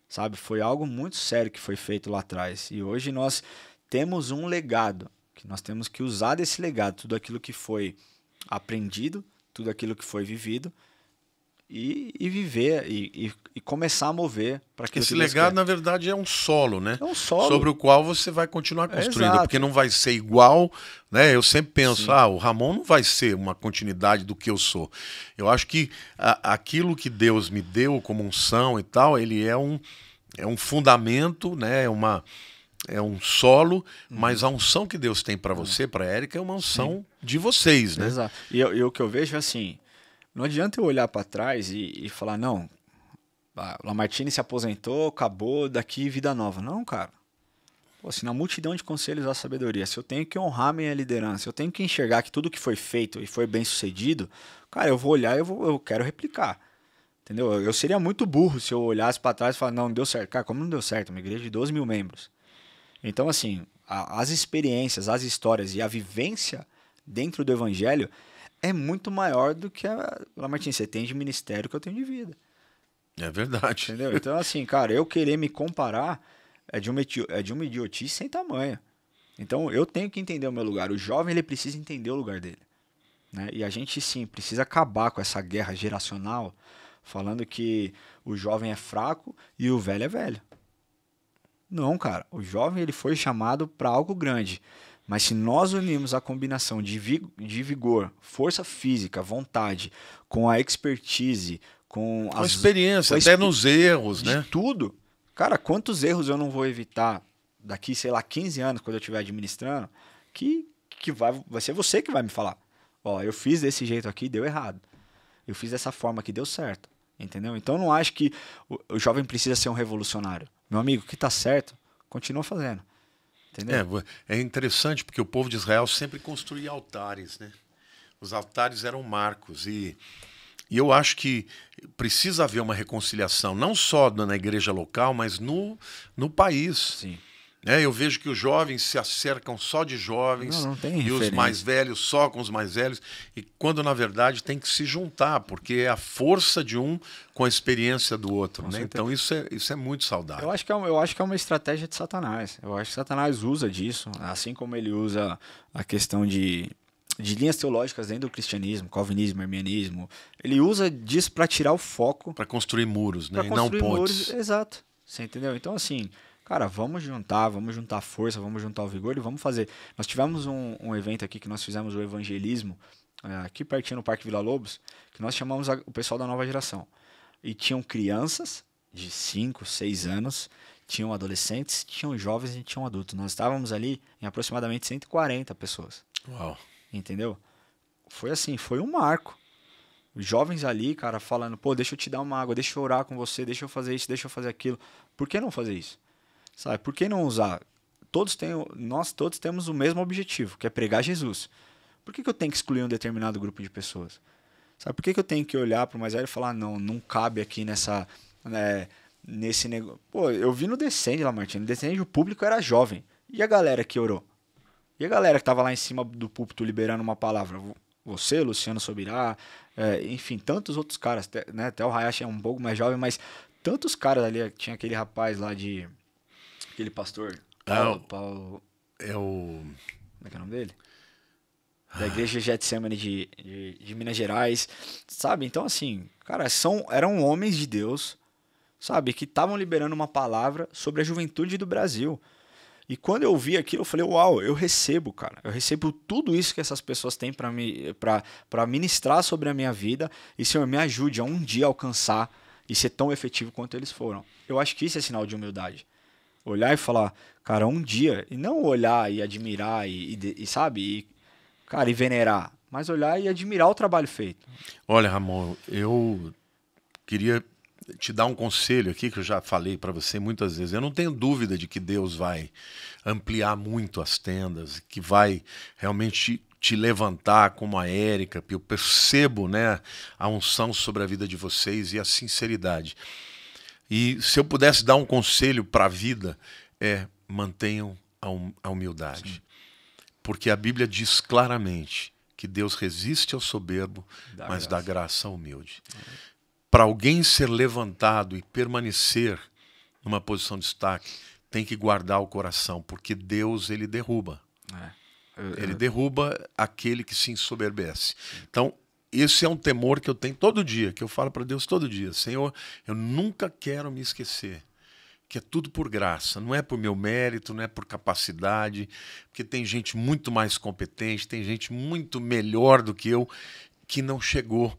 sabe? Foi algo muito sério que foi feito lá atrás. E hoje nós temos um legado, que nós temos que usar desse legado, tudo aquilo que foi aprendido, tudo aquilo que foi vivido, e viver, e começar a mover para aquilo Esse que Deus legado, quer. na verdade, é um solo, né? É um solo. Sobre o qual você vai continuar construindo, exato. porque não vai ser igual, né? Eu sempre penso, Sim. o Ramon não vai ser uma continuidade do que eu sou. Eu acho que aquilo que Deus me deu como unção e tal, ele é um fundamento, né? É um solo, mas a unção que Deus tem para você, para a Érica, é uma unção de vocês, né? Exato. E o que eu vejo é assim, não adianta eu olhar para trás e falar, não, Lamartine se aposentou, acabou, daqui vida nova. Não, cara. Pô, se na multidão de conselhos há sabedoria, se eu tenho que honrar minha liderança, eu tenho que enxergar que tudo que foi feito e foi bem sucedido, cara, eu vou olhar e eu quero replicar. Entendeu? Eu seria muito burro se eu olhasse para trás e falasse, não deu certo. Cara, como não deu certo? Uma igreja de 12 mil membros. Então, assim, as experiências, as histórias e a vivência dentro do evangelho é muito maior do que Martim, você tem de ministério que eu tenho de vida. É verdade. Entendeu? Então, assim, cara, eu querer me comparar é de uma idiotice sem tamanho. Então, eu tenho que entender o meu lugar. O jovem, ele precisa entender o lugar dele. Né? E a gente, sim, precisa acabar com essa guerra geracional falando que o jovem é fraco e o velho é velho. Não, cara. O jovem, ele foi chamado para algo grande. Mas se nós unirmos a combinação de vigor, força física, vontade, com a expertise, com a experiência, até nos erros, né? De tudo. Cara, quantos erros eu não vou evitar daqui, sei lá, 15 anos, quando eu estiver administrando, que vai ser você que vai me falar. Ó, eu fiz desse jeito aqui, deu errado. Eu fiz dessa forma aqui, deu certo. Entendeu? Então, eu não acho que o jovem precisa ser um revolucionário. Meu amigo, o que tá certo, continua fazendo. Entendeu? É interessante porque o povo de Israel sempre construía altares, né? Os altares eram marcos e eu acho que precisa haver uma reconciliação, não só na igreja local, mas no país. Sim. Eu vejo que os jovens se acercam só de jovens não tem e os mais velhos só com os mais velhos, e quando na verdade tem que se juntar, porque é a força de um com a experiência do outro. Né? Então isso é muito saudável. Eu acho que é uma estratégia de Satanás. Eu acho que Satanás usa disso, assim como ele usa a questão de linhas teológicas dentro do cristianismo, calvinismo, arminianismo. Ele usa disso para tirar o foco. Para construir muros, né? E não pontes. Muros, exato. Você entendeu? Então, assim, cara, vamos juntar força, vamos juntar o vigor e vamos fazer. Nós tivemos um evento aqui que nós fizemos o evangelismo, aqui pertinho no Parque Vila Lobos, que nós chamamos o pessoal da nova geração. E tinham crianças de 5, 6 anos, tinham adolescentes, tinham jovens e tinham adultos. Nós estávamos ali em aproximadamente 140 pessoas. Uau! Entendeu? Foi assim, foi um marco. Os jovens ali, cara, falando, pô, deixa eu te dar uma água, deixa eu orar com você, deixa eu fazer isso, deixa eu fazer aquilo. Por que não fazer isso? Sabe? Por que não usar? Nós todos temos o mesmo objetivo, que é pregar Jesus. Por que eu tenho que excluir um determinado grupo de pessoas? Sabe? Por que eu tenho que olhar para o mais velho e falar, não cabe aqui nesse negócio. Pô, eu vi no Descende lá, Martins. No Descende o público era jovem. E a galera que orou? E a galera que estava lá em cima do púlpito liberando uma palavra? Você, Luciano Sobirá, enfim, tantos outros caras, né? Até o Hayashi é um pouco mais jovem, mas tantos caras ali. Tinha aquele rapaz lá aquele pastor. Paulo. É o. Como é que é o nome dele? Da igreja Getsemane de Minas Gerais. Sabe? Então, assim, cara, eram homens de Deus, sabe? Que estavam liberando uma palavra sobre a juventude do Brasil. E quando eu vi aquilo, eu falei, uau, eu recebo, cara. Eu recebo tudo isso que essas pessoas têm para ministrar sobre a minha vida. E, Senhor, me ajude a um dia alcançar e ser tão efetivo quanto eles foram. Eu acho que isso é sinal de humildade. Olhar e falar, cara, um dia. E não olhar e admirar sabe? Cara, e venerar. Mas olhar e admirar o trabalho feito. Olha, Ramon, eu queria te dar um conselho aqui que eu já falei para você muitas vezes. Eu não tenho dúvida de que Deus vai ampliar muito as tendas, que vai realmente te levantar como a Érica, porque eu percebo, né, a unção sobre a vida de vocês e a sinceridade. E se eu pudesse dar um conselho para a vida, mantenham a humildade. Sim. Porque a Bíblia diz claramente que Deus resiste ao soberbo, mas dá graça ao humilde. Para alguém ser levantado e permanecer numa posição de destaque, tem que guardar o coração, porque Deus, ele derruba. Ele derruba aquele que se ensoberbece. Então, esse é um temor que eu tenho todo dia, que eu falo para Deus todo dia. Senhor, eu nunca quero me esquecer que é tudo por graça, não é por meu mérito, não é por capacidade, porque tem gente muito mais competente, tem gente muito melhor do que eu, que não chegou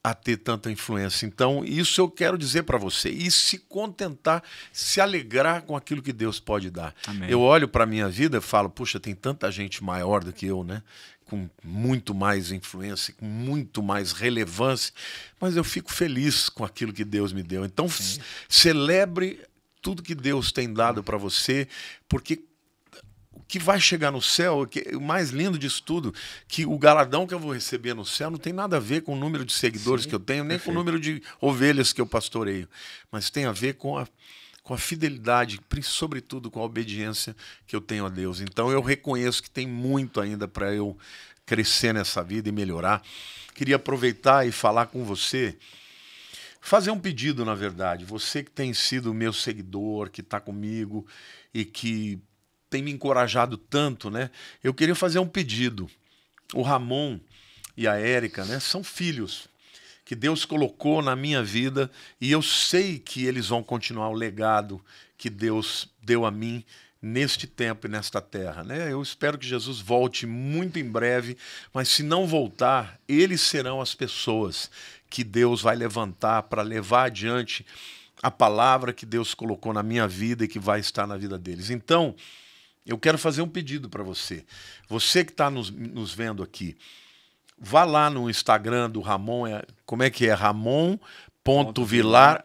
a ter tanta influência. Então, isso eu quero dizer para você. E se contentar, se alegrar com aquilo que Deus pode dar. Amém. Eu olho para a minha vida e falo, puxa, tem tanta gente maior do que eu, né? Com muito mais influência, com muito mais relevância, mas eu fico feliz com aquilo que Deus me deu. Então, celebre tudo que Deus tem dado para você, porque que vai chegar no céu, o mais lindo disso tudo, que o galardão que eu vou receber no céu não tem nada a ver com o número de seguidores que eu tenho, nem com o número de ovelhas que eu pastoreio, mas tem a ver com a fidelidade, sobretudo com a obediência que eu tenho a Deus. Então eu reconheço que tem muito ainda para eu crescer nessa vida e melhorar. Queria aproveitar e falar com você, fazer um pedido, na verdade. Você que tem sido meu seguidor, que está comigo e que tem me encorajado tanto, né? Eu queria fazer um pedido. O Ramon e a Érica, né, são filhos que Deus colocou na minha vida e eu sei que eles vão continuar o legado que Deus deu a mim neste tempo e nesta terra, né? Eu espero que Jesus volte muito em breve, mas se não voltar, eles serão as pessoas que Deus vai levantar para levar adiante a palavra que Deus colocou na minha vida e que vai estar na vida deles. Então, eu quero fazer um pedido para você. Você que está nos vendo aqui, vá lá no Instagram do Ramon, como é que é? Ramon.vilar_.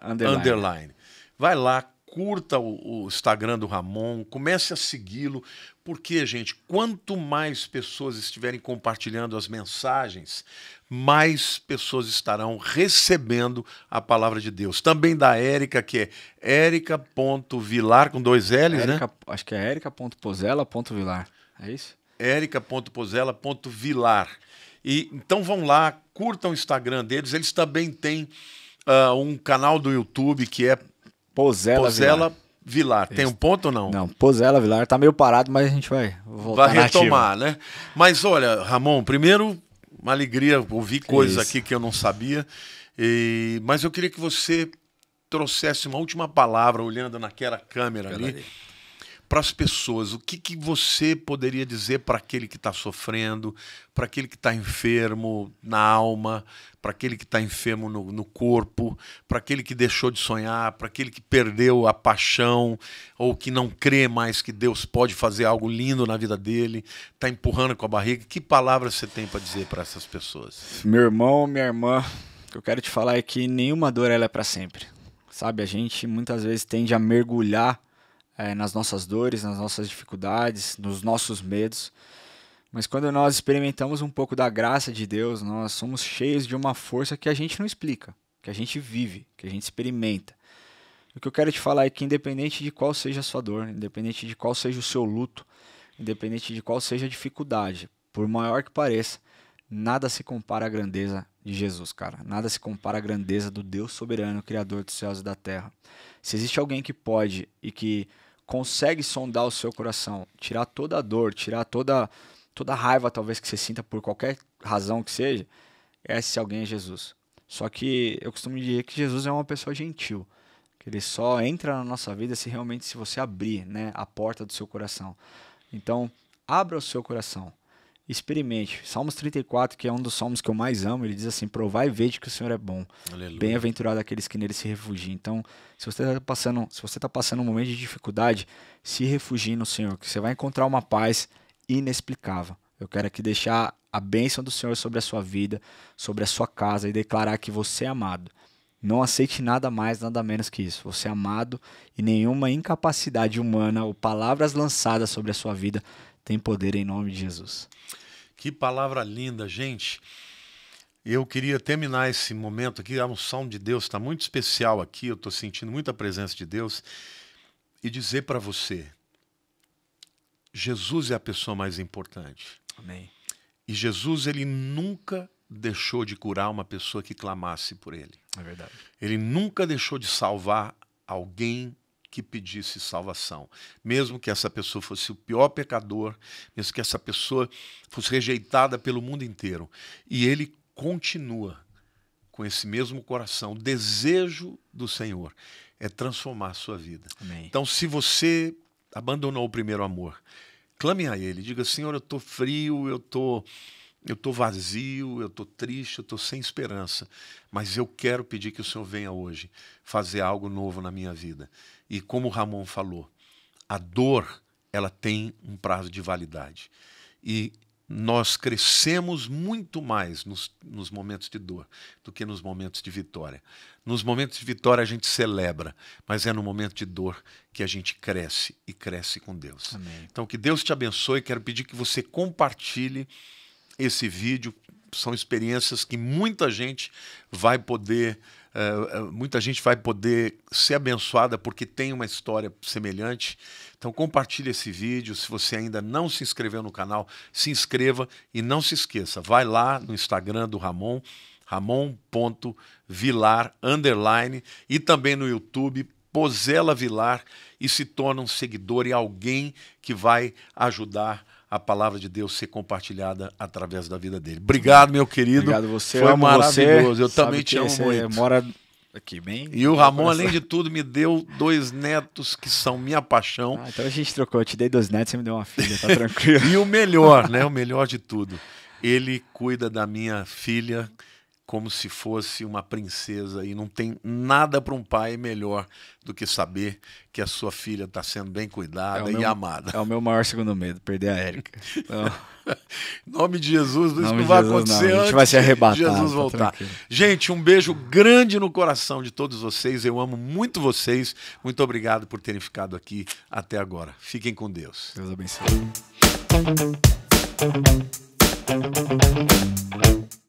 Vai lá, curta o Instagram do Ramon, comece a segui-lo, porque, gente, quanto mais pessoas estiverem compartilhando as mensagens, mais pessoas estarão recebendo a palavra de Deus. Também da Érica, que é erica.vilar, com 2 L's, né? Acho que é erica.pozella.vilar, é isso? erica.pozella.vilar. E então vão lá, curtam o Instagram deles. Eles também têm um canal do YouTube que é Pozella Vilar. Tem um ponto ou não? Não, Pozella Vilar. Tá meio parado, mas a gente vai voltar. Vai retomar, né? Mas olha, Ramon, primeiro, uma alegria ouvir coisas aqui que eu não sabia. Mas eu queria que você trouxesse uma última palavra, olhando naquela câmera ali, para as pessoas. O que você poderia dizer para aquele que está sofrendo, para aquele que está enfermo na alma, para aquele que está enfermo no corpo, para aquele que deixou de sonhar, para aquele que perdeu a paixão ou que não crê mais que Deus pode fazer algo lindo na vida dele, está empurrando com a barriga? Que palavra você tem para dizer para essas pessoas? Meu irmão, minha irmã, o que eu quero te falar é que nenhuma dor ela é para sempre. Sabe, a gente muitas vezes tende a mergulhar nas nossas dores, nas nossas dificuldades, nos nossos medos. Mas quando nós experimentamos um pouco da graça de Deus, nós somos cheios de uma força que a gente não explica, que a gente vive, que a gente experimenta. O que eu quero te falar é que independente de qual seja a sua dor, independente de qual seja o seu luto, independente de qual seja a dificuldade, por maior que pareça, nada se compara à grandeza de Jesus, cara. Nada se compara à grandeza do Deus soberano, Criador dos céus e da terra. Se existe alguém que pode e que consegue sondar o seu coração, tirar toda a dor, tirar toda a raiva talvez que você sinta por qualquer razão que seja, esse alguém é Jesus. Só que eu costumo dizer que Jesus é uma pessoa gentil, que ele só entra na nossa vida se você abrir, né, a porta do seu coração. Então, abra o seu coração, experimente. Salmos 34, que é um dos salmos que eu mais amo, ele diz assim: provai e vede que o Senhor é bom. Bem-aventurado aqueles que nele se refugiam. Então, se você está passando um momento de dificuldade, se refugie no Senhor, que você vai encontrar uma paz inexplicável. Eu quero aqui deixar a bênção do Senhor sobre a sua vida, sobre a sua casa, e declarar que você é amado. Não aceite nada mais, nada menos que isso. Você é amado e nenhuma incapacidade humana ou palavras lançadas sobre a sua vida tem poder, em nome de Jesus. Que palavra linda, gente. Eu queria terminar esse momento aqui, a unção de Deus está muito especial aqui, eu estou sentindo muita presença de Deus, e dizer para você, Jesus é a pessoa mais importante. Amém. E Jesus, ele nunca deixou de curar uma pessoa que clamasse por ele. É verdade. Ele nunca deixou de salvar alguém que pedisse salvação. Mesmo que essa pessoa fosse o pior pecador, mesmo que essa pessoa fosse rejeitada pelo mundo inteiro. E ele continua com esse mesmo coração. O desejo do Senhor é transformar a sua vida. Amém. Então, se você abandonou o primeiro amor, clame a ele, diga: Senhor, eu estou frio, eu estou vazio, eu estou triste, eu estou sem esperança, mas eu quero pedir que o Senhor venha hoje fazer algo novo na minha vida. E como o Ramon falou, a dor, ela tem um prazo de validade. E nós crescemos muito mais nos momentos de dor do que nos momentos de vitória. Nos momentos de vitória a gente celebra, mas é no momento de dor que a gente cresce e cresce com Deus. Amém. Então que Deus te abençoe. Quero pedir que você compartilhe esse vídeo. São experiências que muita gente vai poder ser abençoada porque tem uma história semelhante. Então compartilhe esse vídeo. Se você ainda não se inscreveu no canal, se inscreva e não se esqueça, vai lá no Instagram do Ramon, ramon.vilar_, e também no YouTube, Pozella Vilar, e se torna um seguidor e alguém que vai ajudar a palavra de Deus ser compartilhada através da vida dele. Obrigado, meu querido. Obrigado você. Foi maravilhoso. Você. Eu também te amo muito. Mora aqui bem. E o Ramon, além de tudo, me deu 2 netos que são minha paixão. Então a gente trocou. Eu te dei 2 netos, você me deu uma filha, tá tranquilo. E o melhor, né? O melhor de tudo. Ele cuida da minha filha como se fosse uma princesa, e não tem nada para um pai melhor do que saber que a sua filha está sendo bem cuidada e amada. É o meu maior segundo medo, perder a Érica. Então, em nome de Jesus, isso não vai acontecer antes. A gente vai se arrebatar, de Jesus voltar. Gente, um beijo grande no coração de todos vocês. Eu amo muito vocês. Muito obrigado por terem ficado aqui até agora. Fiquem com Deus. Deus abençoe.